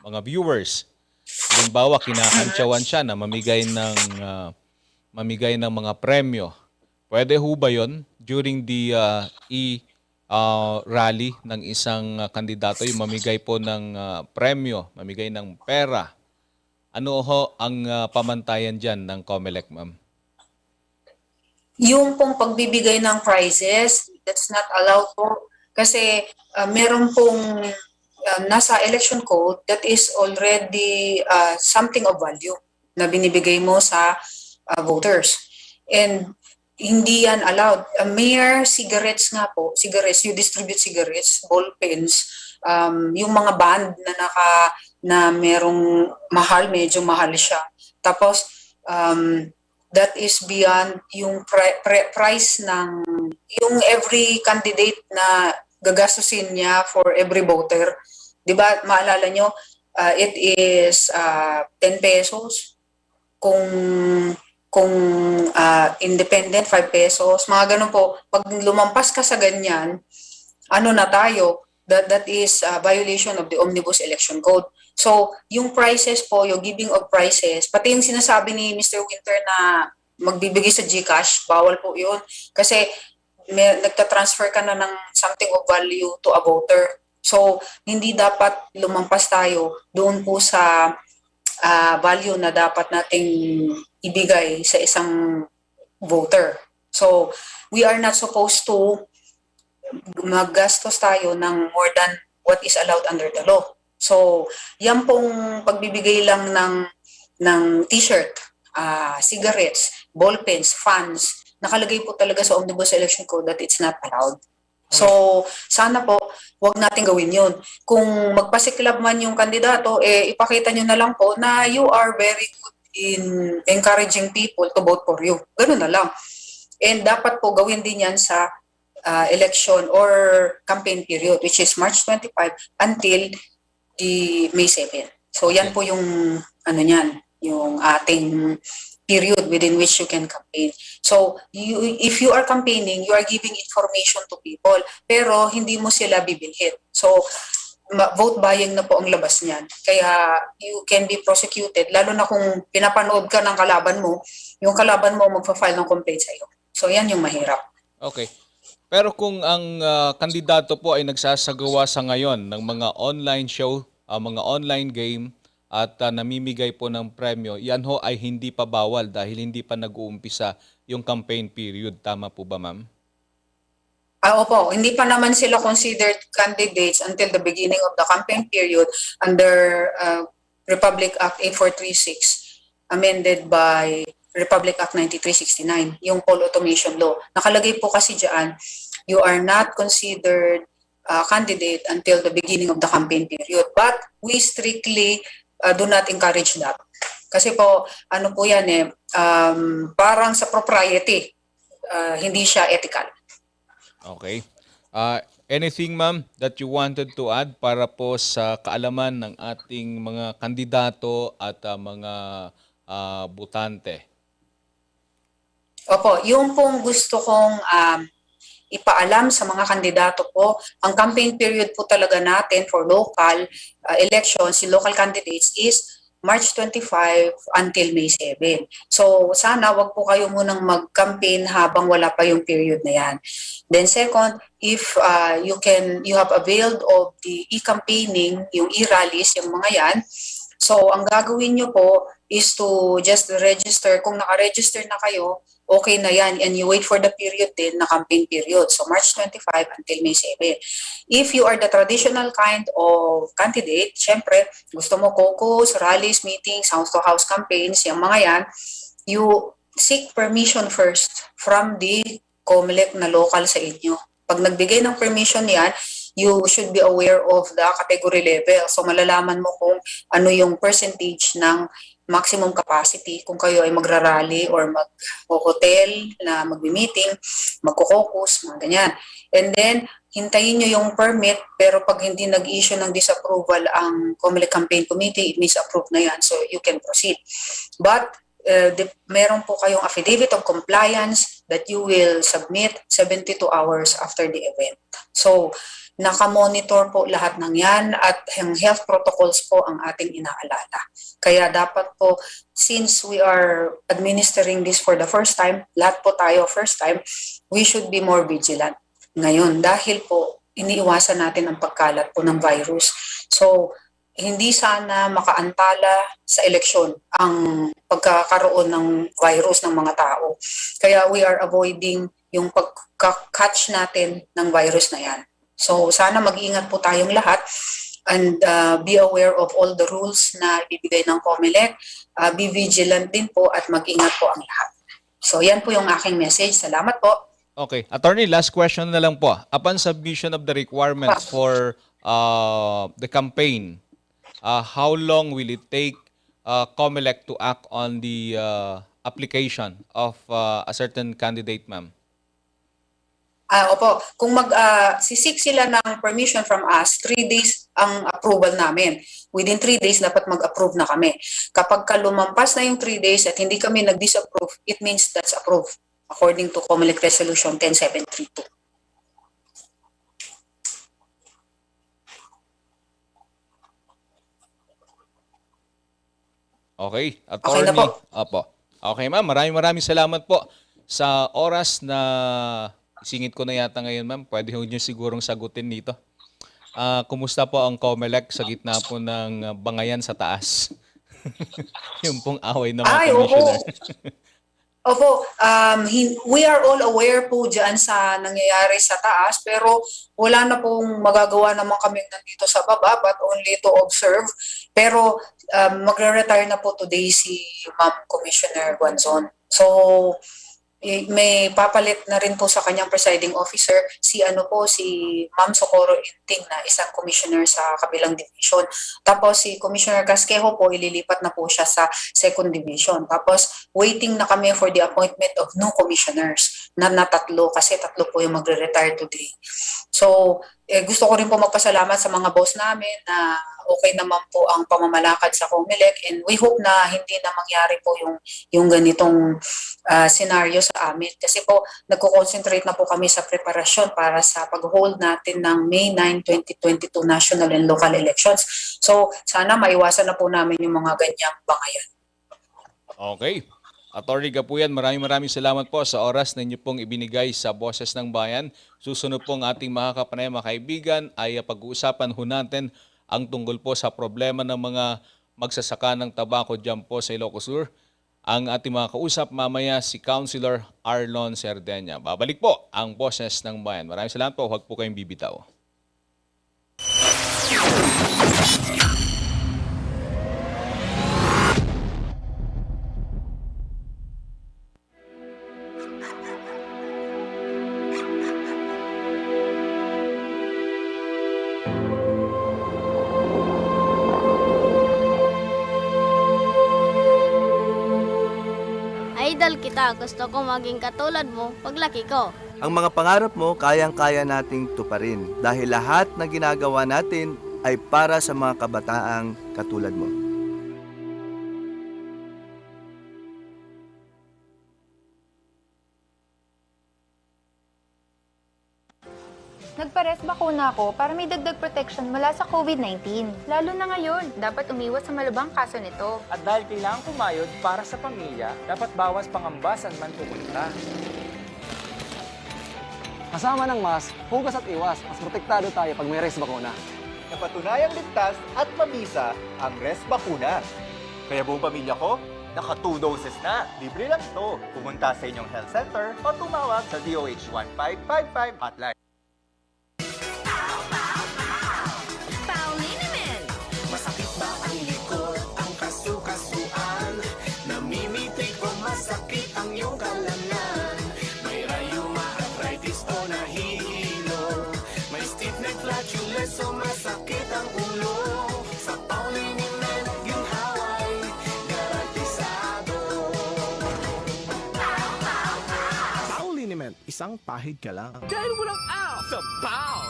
mga viewers. Halimbawa, kinakantsawan siya na mamigay ng mga premyo. Pwede ho ba yun during the rally ng isang kandidato, yung mamigay po ng premyo, mamigay ng pera? Ano ho ang pamantayan dyan ng COMELEC, ma'am? Yung pong pagbibigay ng prizes, that's not allowed po. Kasi meron pong nasa election code that is already something of value na binibigay mo sa voters. And hindi yan allowed. Mere cigarettes nga po, cigarettes, you distribute cigarettes, ball pens, yung mga band na na merong mahal, medyo mahal siya. Tapos, that is beyond yung price ng, yung every candidate na gagastusin niya for every voter. Di ba, maalala nyo, it is 10 pesos. Kung independent, 5 pesos. Mga ganun po. Pag lumampas ka sa ganyan, ano na tayo, that is a violation of the Omnibus Election Code. So, yung prices po, yung giving of prices, pati yung sinasabi ni Mr. Winter na magbibigay sa GCash, bawal po yun. Kasi nagtatransfer ka na ng something of value to a voter. So, hindi dapat lumampas tayo doon po sa value na dapat nating ibigay sa isang voter. So, we are not supposed to maggastos tayo ng more than what is allowed under the law. So, yan pong pagbibigay lang ng t-shirt, cigarettes, ballpens, fans, nakalagay po talaga sa Omnibus Election Code that it's not allowed. So, sana po, wag natin gawin yun. Kung magpasiklab man yung kandidato, ipakita nyo na lang po na you are very good in encouraging people to vote for you. Ganun na lang. And dapat po gawin din yan sa election or campaign period, which is March 25 until the May 7. So yan po yung ano niyan, yung ating period within which you can campaign. So if you are campaigning, you are giving information to people, pero hindi mo sila bibilhin. So vote buying na po ang labas niyan. Kaya you can be prosecuted, lalo na kung pinapanood ka ng kalaban mo, yung kalaban mo magpa-file ng complaint sa iyo. So yan yung mahirap. Okay. Pero kung ang kandidato po ay nagsasagawa sa ngayon ng mga online show, mga online game at namimigay po ng premyo, yan ho ay hindi pa bawal dahil hindi pa nag-uumpisa yung campaign period. Tama po ba, ma'am? Opo, hindi pa naman sila considered candidates until the beginning of the campaign period under Republic Act 8436 amended by Republic Act 9369, yung poll automation law. Nakalagay po kasi dyan, you are not considered candidate until the beginning of the campaign period. But we strictly do not encourage that. Kasi po, ano po yan parang sa propriety, hindi siya ethical. Okay. Anything, ma'am, that you wanted to add para po sa kaalaman ng ating mga kandidato at mga butante? Opo, yung pong gusto kong ipaalam sa mga kandidato po, ang campaign period po talaga natin for local elections, si local candidates is March 25 until May 7. So sana wag po kayo munang mag-campaign habang wala pa yung period na yan. Then second, if you have availed of the e-campaigning, yung e-rallies, yung mga yan, so ang gagawin nyo po is to just register. Kung naka-register na kayo, okay na yan, and you wait for the period din na campaign period. So March 25 until May 7. If you are the traditional kind of candidate, syempre, gusto mo caucus, rallies, meetings, house-to-house campaigns, yung mga yan, you seek permission first from the COMELEC na local sa inyo. Pag nagbigay ng permission yan, you should be aware of the category level. So malalaman mo kung ano yung percentage ng maximum capacity kung kayo ay magrarally or mag-hotel na magmi-meeting, magko-caucus, mga ganyan. And then, hintayin nyo yung permit, pero pag hindi nag-issue ng disapproval ang COMELEC Campaign Committee, it means approved na yan, so you can proceed. But, meron po kayong affidavit of compliance that you will submit 72 hours after the event. So, nakamonitor po lahat ng yan at yung health protocols po ang ating inaalala. Kaya dapat po, since we are administering this for the first time, lahat po tayo first time, we should be more vigilant ngayon dahil po iniiwasan natin ang pagkalat po ng virus. So, hindi sana makaantala sa eleksyon ang pagkakaroon ng virus ng mga tao. Kaya we are avoiding yung pagka-catch natin ng virus na yan. So sana mag-ingat po tayong lahat and be aware of all the rules na ibibigay ng COMELEC. Be vigilant din po at mag-ingat po ang lahat. So yan po yung aking message. Salamat po. Okay. Attorney, last question na lang po. Upon submission of the requirements for the campaign, how long will it take COMELEC to act on the application of a certain candidate, ma'am? Opo, kung sisik sila ng permission from us, 3 days ang approval namin. Within 3 days, dapat mag-approve na kami. Kapag lumampas na yung 3 days at hindi kami nag-disapprove, it means that's approved according to COMELEC Resolution 10732. Okay, Okay na po. Opo. Okay, ma'am. Maraming salamat po sa oras na singit ko na yata ngayon, ma'am. Pwede ho niyo sigurong sagutin dito. Kumusta po ang COMELEC sa gitna po ng bangayan sa taas? Yung pong away ng mga commissioner. Opo, we are all aware po dyan sa nangyayari sa taas, pero wala na pong magagawa naman kami nandito sa baba, but only to observe. Pero magre-retire na po today si Ma'am Commissioner Guanzon. So, may papalit na rin po sa kanyang presiding officer si Ma'am Socorro Inting na isang commissioner sa kabilang division. Tapos si Commissioner Casquejo po ililipat na po siya sa second division. Tapos waiting na kami for the appointment of new commissioners na tatlo kasi tatlo po yung magre-retire today. So gusto ko rin po magpasalamat sa mga boss namin na okay naman po ang pamamalakad sa COMELEC, and we hope na hindi na mangyari po yung ganitong scenario sa amin. Kasi po nagko-concentrate na po kami sa preparasyon para sa pag-hold natin ng May 9, 2022 national and local elections. So sana maiwasan na po namin yung mga ganyang bangayan. Okay. Attorney Gapuyan, maraming salamat po sa oras na inyo pong ibinigay sa Boses ng Bayan. Susunod pong ating mga kapanay, mga kaibigan, ay pag-uusapan ho natin ang tungkol po sa problema ng mga magsasaka ng tabako dyan po sa Ilocos Sur. Ang ating mga kausap mamaya si Councilor Arlon Cerdeña. Babalik po ang Boses ng Bayan. Maraming salamat po. Huwag po kayong bibitaw. Idol kita, gusto ko maging katulad mo paglaki ko. Ang mga pangarap mo, kayang-kaya nating tuparin dahil lahat na ginagawa natin ay para sa mga kabataang katulad mo. Nagpares bakuna ako para may dagdag protection mula sa COVID-19. Lalo na ngayon, dapat umiwas sa malubhang kaso nito. At dahil kailangan kumayod para sa pamilya, dapat bawas pangamba saan man pupunta. Kasama ng mask, hugas at iwas, mas protektado tayo pag may res bakuna. Napatunayang ligtas at mabisa ang res bakuna. Kaya buong pamilya ko, naka 2 doses na. Libre lang ito. Pumunta sa inyong health center o tumawag sa DOH 1555 hotline. Masakit ba ang likod, ang kasukasuan? Namimitig o masakit ang iyong kalamnan? May rayuma, arthritis o nahihilo? May stiff neck, flatulence o masakit ang ulo? Sa Pauliniment, ginhaway, garantisado. Pauliniment, isang pahid ka lang. Dahil walang out sa POW!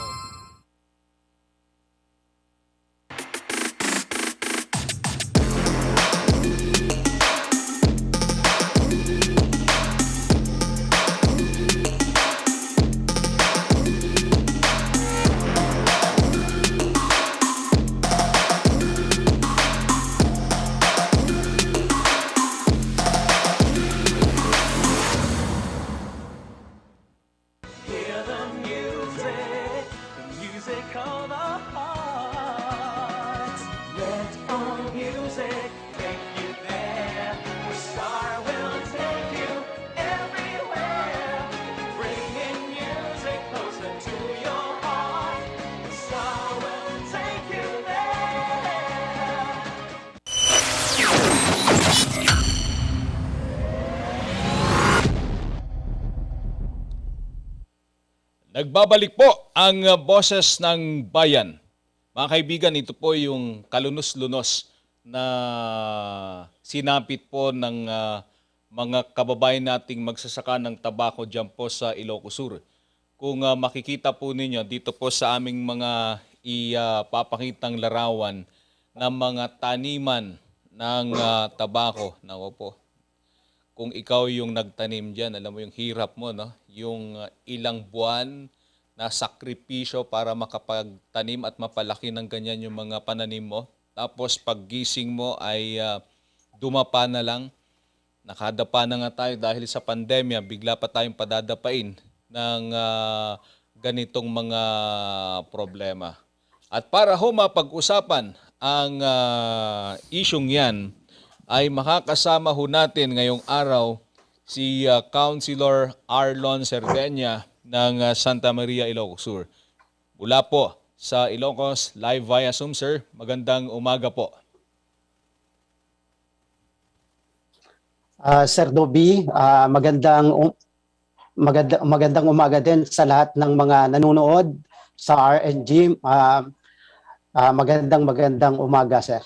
Nagbabalik po ang Boses ng Bayan. Mga kaibigan, ito po yung kalunos-lunos na sinapit po ng mga kababayan nating magsasaka ng tabako dyan po sa Ilocos Sur. Kung makikita po ninyo dito po sa aming mga ipapakitang larawan ng mga taniman ng tabako. Nako po, kung ikaw yung nagtanim dyan, alam mo yung hirap mo, no? Yung ilang buwan na sakripisyo para makapagtanim at mapalaki ng ganyan yung mga pananim mo. Tapos paggising mo ay dumapa na lang. Nakadapa na nga tayo dahil sa pandemya, bigla pa tayong padadapain ng ganitong mga problema. At para ho mapag-usapan ang isyong yan, ay makakasama ho natin ngayong araw si Councilor Arlon Cerdeña ng Santa Maria, Ilocos Sur. Mula po sa Ilocos, live via Zoom, sir. Magandang umaga po. Sir Dobby, magandang umaga din sa lahat ng mga nanonood sa RNG. Magandang umaga, sir.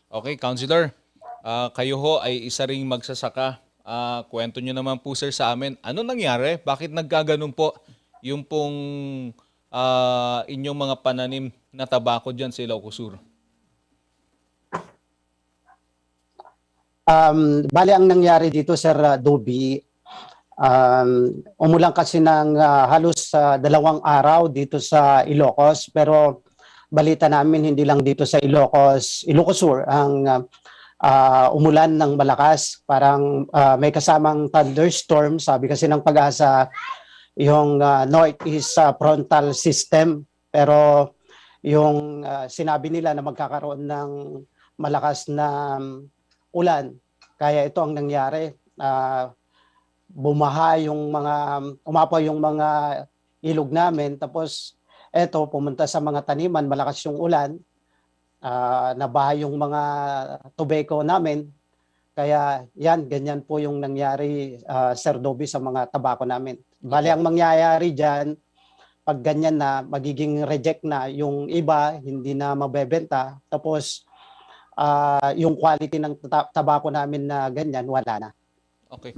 Okay, Councilor. Kayo ho ay isa ring magsasaka. Kwento nyo naman po, sir, sa amin. Ano nangyari? Bakit nagkaganon po yung pong inyong mga pananim na tabako dyan sa Ilocos Sur? Bali ang nangyari dito, Sir Dobby, umulan kasi ng halos 2 araw dito sa Ilocos, pero balita namin hindi lang dito sa Ilocos Sur ang umulan ng malakas, parang may kasamang thunderstorm. Sabi kasi ng Pag-asa yung northeast frontal system, pero yung sinabi nila na magkakaroon ng malakas na ulan. Kaya ito ang nangyari. Bumaha yung umapaw yung mga ilog namin. Tapos eto, pumunta sa mga taniman, malakas yung ulan. Nabaha yung mga tobacco namin. Kaya yan, ganyan po yung nangyari, Sir Dobby, sa mga tabako namin. Bali, ang mangyayari dyan, pag ganyan na, magiging reject na yung iba, hindi na mabebenta. Tapos, yung quality ng tabako namin na ganyan, wala na. Okay.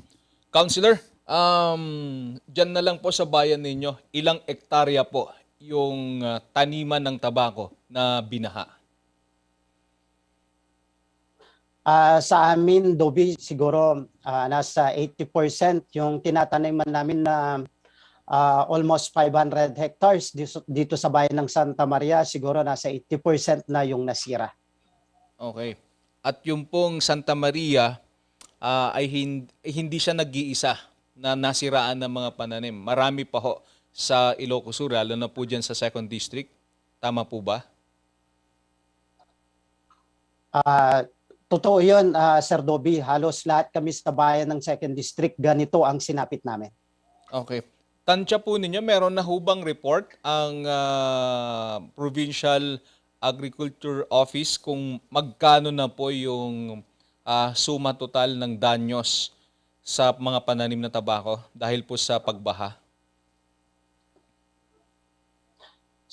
Councilor, dyan na lang po sa bayan ninyo, ilang ektarya po yung taniman ng tabako na binaha? Sa amin, Dobby, siguro nasa 80% yung tinataniman namin na almost 500 hectares dito sa bayan ng Santa Maria, siguro nasa 80% na yung nasira. Okay. At yung pong Santa Maria ay hindi siya nag-iisa na nasiraan ng mga pananim. Marami pa ho sa Ilocos Sur, lalo na po dyan sa 2nd District. Tama po ba? Totoo yun, Sir Dobby. Halos lahat kami sa bayan ng 2nd District, ganito ang sinapit namin. Okay. Tansya po ninyo, meron na hubang report ang Provincial Agriculture Office kung magkano na po yung suma total ng danyos sa mga pananim na tabako dahil po sa pagbaha?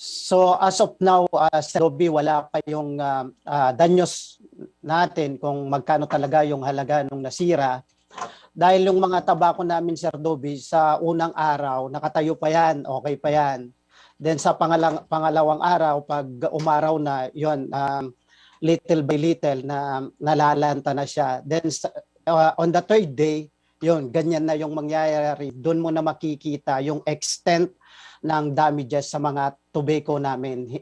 So as of now, Sir Dobby, wala pa yung danyos natin kung magkano talaga yung halaga ng nasira. Dahil yung mga tabako namin, Sir Dobby, sa unang araw, nakatayo pa yan, okay pa yan. Then sa pangalawang araw, pag umaraw na, yun, little by little na nalalanta na siya. Then on the 3rd day, yun, ganyan na yung mangyayari. Doon mo na makikita yung extent ng damages sa mga tobacco namin.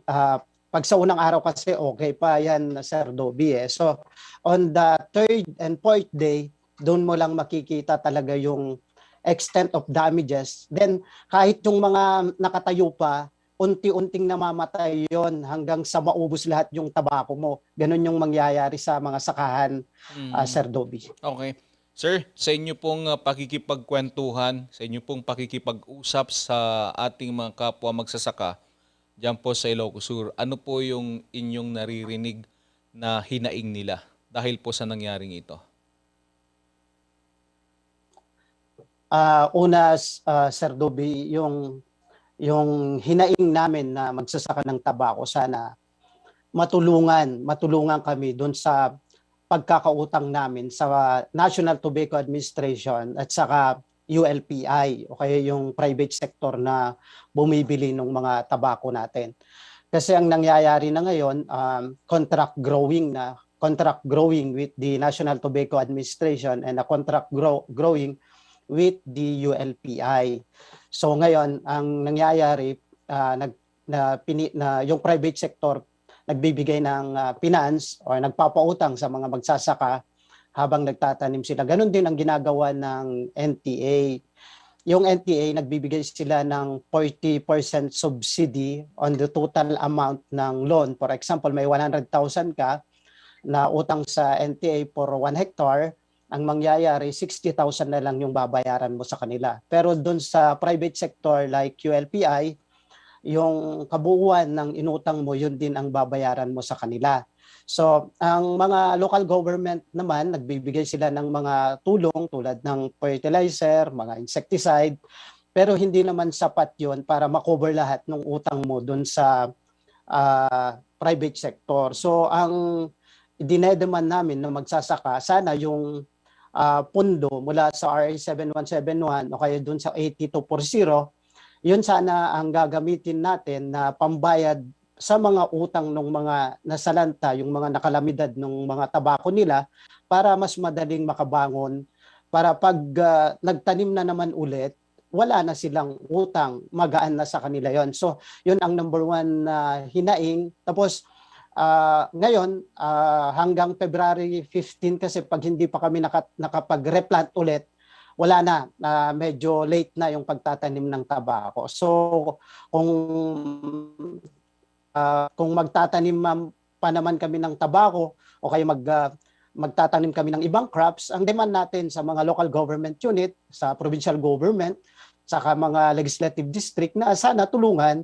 Pag sa unang araw kasi, okay pa yan, Sir Dobby. So on the 3rd and 4th day, doon mo lang makikita talaga yung extent of damages. Then kahit yung mga nakatayo pa, unti-unting namamatay yon hanggang sa maubos lahat yung tabako mo. Ganon yung mangyayari sa mga sakahan, Sir Dobby. Okay. Sir, sa inyo pong pakikipagkwentuhan, sa inyo pong pakikipag-usap sa ating mga kapwa magsasaka dyan po sa Ilocos Sur, ano po yung inyong naririnig na hinaing nila dahil po sa nangyaring ito? Una, Sir Dobby, yung hinaing namin na magsasaka ng tabako, sana matulungan kami doon sa pagkakautang namin sa National Tobacco Administration at saka ULPI o kaya yung private sector na bumibili ng mga tabako natin. Kasi ang nangyayari na ngayon, contract growing with the National Tobacco Administration and a contract growing with the ULPI. So ngayon, ang nangyayari, yung private sector nagbibigay ng finance or nagpapautang sa mga magsasaka habang nagtatanim sila. Ganon din ang ginagawa ng NTA. Yung NTA, nagbibigay sila ng 40% subsidy on the total amount ng loan. For example, may 100,000 ka na utang sa NTA for 1 hectare, ang mangyayari, 60,000 na lang yung babayaran mo sa kanila. Pero doon sa private sector like ULPI, yung kabuuan ng inutang mo, yun din ang babayaran mo sa kanila. So, ang mga local government naman, nagbibigay sila ng mga tulong tulad ng fertilizer, mga insecticide, pero hindi naman sapat yun para makover lahat ng utang mo dun sa private sector. So, ang dinedemand namin na magsasaka, sana yung pundo mula sa RA 7171 o kaya dun sa 8240, yun sana ang gagamitin natin na pambayad sa mga utang ng mga nasalanta, yung mga nakalamidad ng mga tabako nila para mas madaling makabangon, para pag nagtanim na naman ulit, wala na silang utang, magaan na sa kanila yon. So yun ang number one na hinaing. Tapos ngayon hanggang February 15 kasi pag hindi pa kami nakapag-replant ulit, wala na, medyo late na yung pagtatanim ng tabako. So kung magtatanim pa naman kami ng tabako o kaya magtatanim kami ng ibang crops, ang demand natin sa mga local government unit, sa provincial government, saka mga legislative district na sana tulungan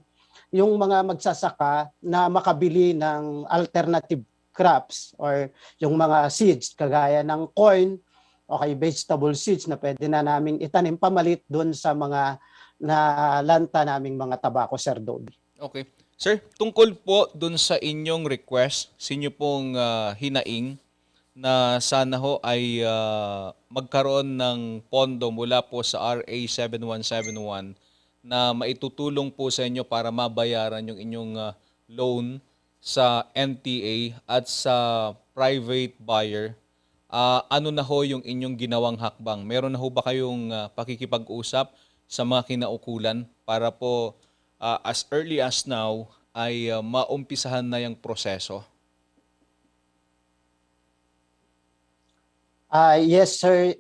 yung mga magsasaka na makabili ng alternative crops or yung mga seeds kagaya ng corn o kay vegetable seeds na pwede na naming itanim pamalit doon sa mga nalanta naming mga tabako, Sir Dobby. Okay. Sir, tungkol po doon sa inyong request, sa inyo pong hinaing na sana ho ay magkaroon ng pondo mula po sa RA 7171 na maitutulong po sa inyo para mabayaran yung inyong loan sa NTA at sa private buyer. Ano na ho yung inyong ginawang hakbang? Meron na ho ba kayong pakikipag-usap sa mga kinaukulan para po as early as now ay maumpisahan na yung proseso? Yes, sir.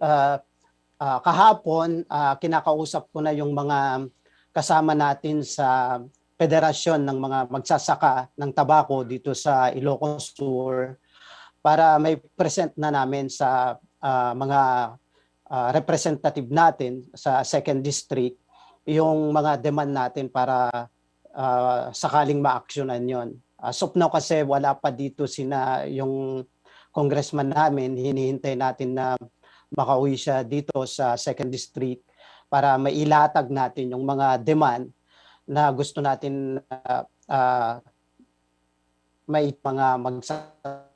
Kahapon, kinakausap ko na yung mga kasama natin sa federasyon ng mga magsasaka ng tabako dito sa Ilocos Sur para may present na namin sa mga representative natin sa 2nd District yung mga demand natin para sakaling ma-actionan yon. As of now kasi wala pa dito yung congressman namin, hinihintay natin na makauwi siya dito sa 2nd District para mailatag natin yung mga demand na gusto natin may mga magsasaka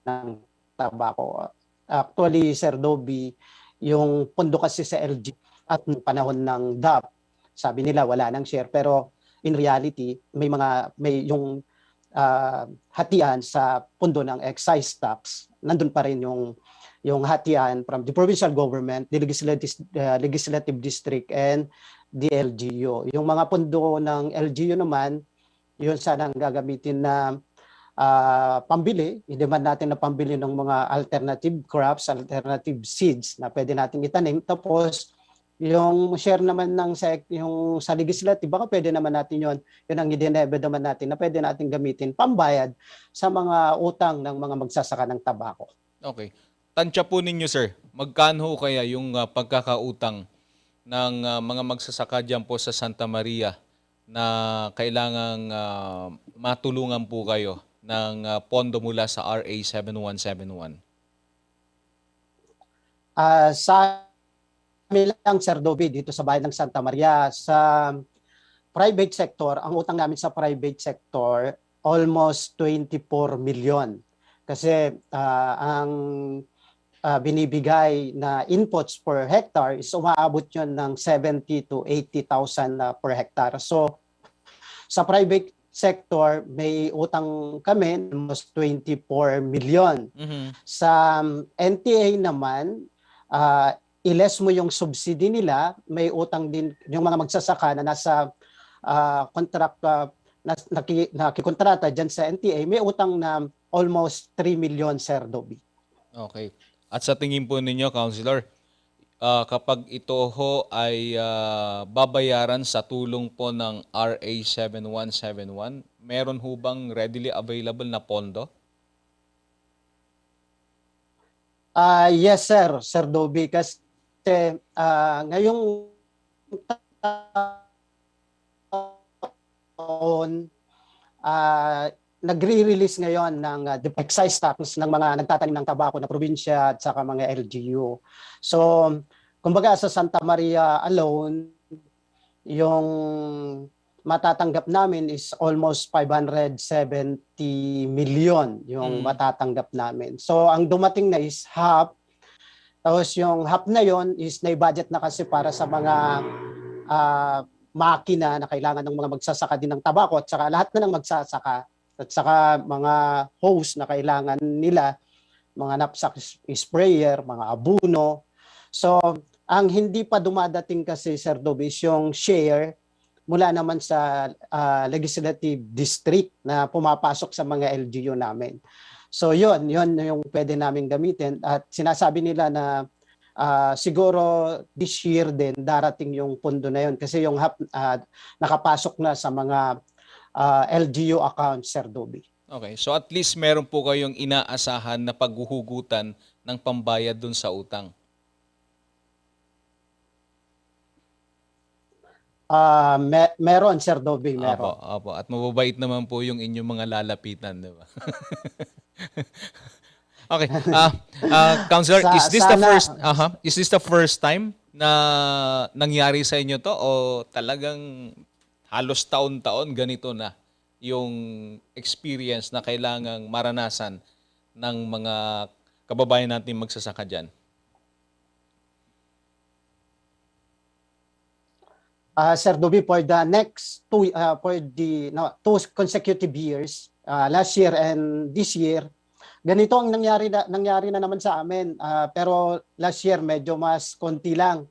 ng tabako. Actually, Sir Dobby, yung pondo kasi sa LG at ng panahon ng DAP, sabi nila wala nang share, pero in reality may yung hatian sa pondo ng excise tax, nandun pa rin yung hatian from the provincial government, the legislative district and the LGU. Yung mga pondo ng LGU naman, yun sana ang gagamitin na pambili, i-demand natin na pambili ng mga alternative crops, alternative seeds na pwede natin itanim. Tapos, yung share naman yung sa legislative, baka pwede naman natin yun ang i-demand naman natin na pwede natin gamitin pambayad sa mga utang ng mga magsasaka ng tabako. Okay. Tansya po ninyo, sir, magkano kaya yung pagkakautang ng mga magsasaka dyan po sa Santa Maria na kailangang matulungan po kayo ng pondo mula sa RA 7171? Sa kami lang, Sir Dobby, dito sa bayan ng Santa Maria. Sa private sector, ang utang namin sa private sector, almost 24 million. Kasi ang binibigay na inputs per hectare is umaabot yun ng 70 to 80,000 per hectare. So, sa private sector, may utang kami almost 24 million. Sa NTA naman, iles mo yung subsidy nila, may utang din yung mga magsasaka na nasa contract nakikontrata dyan sa NTA, may utang na almost 3 million, Sir Dobby. Okay. At sa tingin po ninyo, Councilor, kapag ito ho ay babayaran sa tulong po ng RA 7171, meron ho bang readily available na pondo? Yes, sir. Sir Dobby, kasi ngayong taon, nagre-release ngayon ng excise tax ng mga nagtatanim ng tabako na probinsya at saka mga LGU. So, kumbaga sa Santa Maria alone, yung matatanggap namin is almost 570 million yung matatanggap namin. So, ang dumating na is half. Tapos yung half na yon is na-budget na kasi para sa mga makina na kailangan ng mga magsasaka din ng tabako at saka lahat na ng magsasaka at saka mga hose na kailangan nila, mga knapsack sprayer, mga abuno. So, ang hindi pa dumadating kasi, Sir Dobby, is yung share mula naman sa legislative district na pumapasok sa mga LGU namin. So, yun yung pwede namin gamitin. At sinasabi nila na siguro this year din darating yung pondo na yun kasi yung nakapasok na sa mga LGU account, Sir Dobby. Okay, so at least meron po kayong inaasahan na paghuhugutan ng pambayad dun sa utang. Meron, Sir Dobby, meron. Apo. At mababait naman po yung inyong mga lalapitan, di ba? Okay. Counselor, is this the first time na nangyari sa inyo to o talagang halos taon-taon ganito na yung experience na kailangang maranasan ng mga kababayan natin magsasaka dyan? Sir Dobby, for the next two consecutive years, last year and this year, ganito ang nangyari na naman sa amin. Pero last year medyo mas konti lang.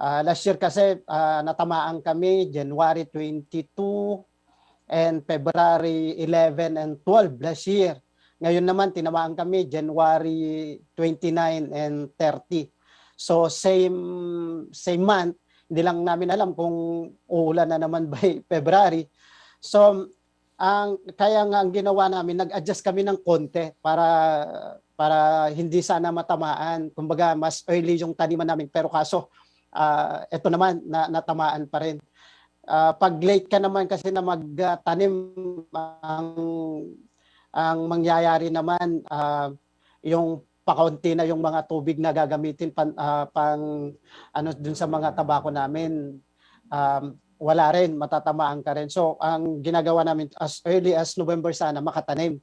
Last year kasi natamaan kami January 22 and February 11 and 12 last year. Ngayon naman tinamaan kami January 29 and 30. So same month, hindi lang namin alam kung uulan na naman by February. So kaya nga ang ginawa namin, nag-adjust kami ng konti para hindi sana matamaan. Kumbaga mas early yung taniman namin pero kaso ito naman natamaan pa rin. Pag late ka naman kasi na magtanim, ang mangyayari naman yung pakaunti na yung mga tubig na gagamitin dun sa mga tabako namin, wala rin, matatamaan ka rin. So ang ginagawa namin as early as November sana makatanim.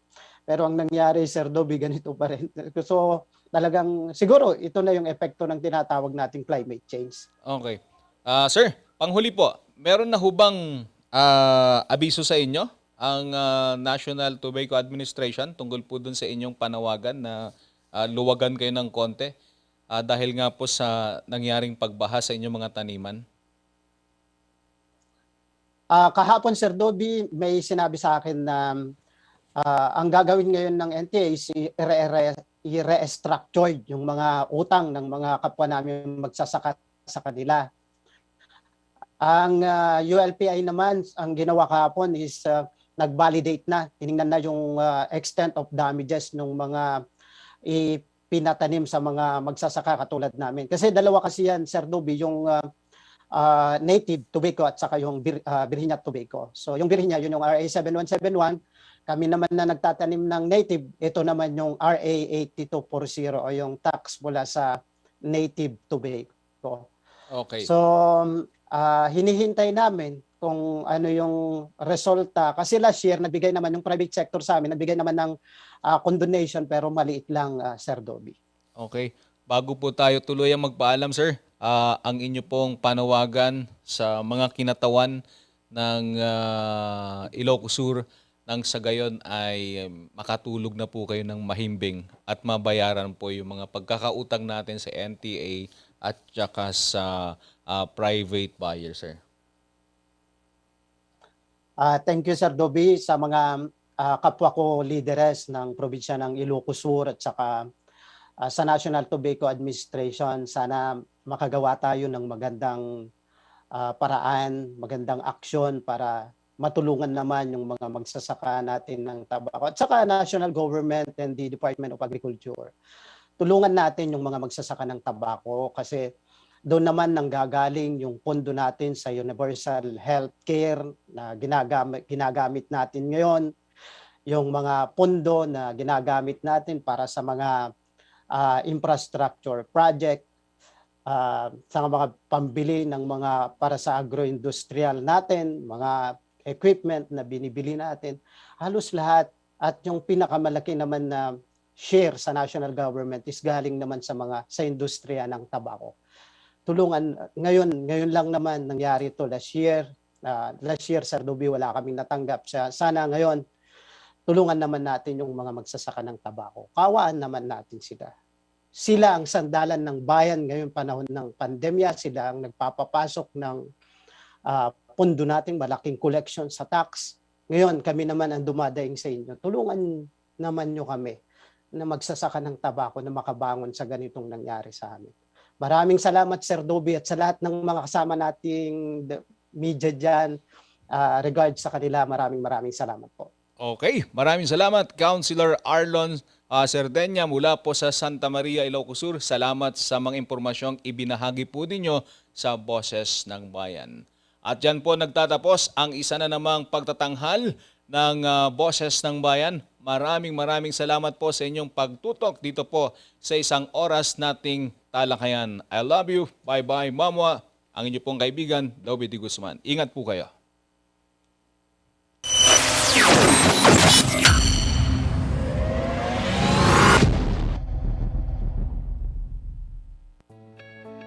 Pero ang nangyari, Sir Dobby, ganito pa rin. So talagang siguro ito na yung epekto ng tinatawag nating climate change. Okay. Sir, panghuli po, meron na hubang abiso sa inyo ang National Tobacco Administration tungkol po dun sa inyong panawagan na luwagan kayo ng konti dahil nga po sa nangyaring pagbaha sa inyong mga taniman? Kahapon, Sir Dobby, may sinabi sa akin na ang gagawin ngayon ng NTA is i-restructure yung mga utang ng mga kapwa namin magsasaka sa kanila. Ang ULPI naman, ang ginawa kahapon is nag-validate na, tinignan na yung extent of damages ng mga pinatanim sa mga magsasaka katulad namin. Kasi dalawa kasi yan, Sir Dobby, yung native tobacco at saka yung Virginia tobacco. So yung Virginia, yun yung RA 7171. Kami naman na nagtatanim ng native, ito naman yung RA 8240 o yung tax mula sa native tobacco. Okay. So, hinihintay namin kung ano yung resulta. Kasi last year, nabigay naman yung private sector sa amin, nabigay naman ng condonation pero maliit lang, Sir Dobby. Okay. Bago po tayo tuluyang magpaalam, sir, ang inyo pong panawagan sa mga kinatawan ng Ilocos Sur nang sa gayon ay makatulog na po kayo ng mahimbing at mabayaran po yung mga pagkakautang natin sa NTA at saka sa private buyer, sir. Thank you, Sir Dobby, sa mga kapwa ko leaders ng probinsya ng Ilocos Sur at saka sa National Tobacco Administration. Sana makagawa tayo ng magandang paraan, magandang aksyon para matulungan naman yung mga magsasaka natin ng tabako. At saka National Government and the Department of Agriculture. Tulungan natin yung mga magsasaka ng tabako kasi doon naman nanggagaling yung pondo natin sa universal health care na ginagamit natin ngayon, yung mga pondo na ginagamit natin para sa mga infrastructure project, sa mga pambili ng mga para sa agroindustrial natin, mga equipment na binibili natin, halos lahat. At yung pinakamalaki naman na share sa national government is galing naman sa industriya ng tabako. Tulungan, ngayon lang naman nangyari ito last year. Last year, Sir Dobby, wala kaming natanggap. Sana ngayon, tulungan naman natin yung mga magsasaka ng tabako. Kawaan naman natin sila. Sila ang sandalan ng bayan ngayong panahon ng pandemya. Sila ang nagpapapasok ng pondo natin, malaking collection sa tax. Ngayon, kami naman ang dumadaing sa inyo. Tulungan naman nyo kami na magsasaka ng tabako na makabangon sa ganitong nangyari sa amin. Maraming salamat, Sir Dobby, at sa lahat ng mga kasama nating media dyan. Regards sa kanila, maraming salamat po. Okay, maraming salamat, Councilor Arlon Serdenya mula po sa Santa Maria, Ilocos Sur. Salamat sa mga impormasyong ibinahagi po ninyo sa Boses ng Bayan. At yan po nagtatapos ang isa na namang pagtatanghal ng Boses ng Bayan. Maraming salamat po sa inyong pagtutok dito po sa isang oras nating talakayan. I love you. Bye-bye, Mamwa. Ang inyo pong kaibigan, Dobby D. Guzman. Ingat po kayo.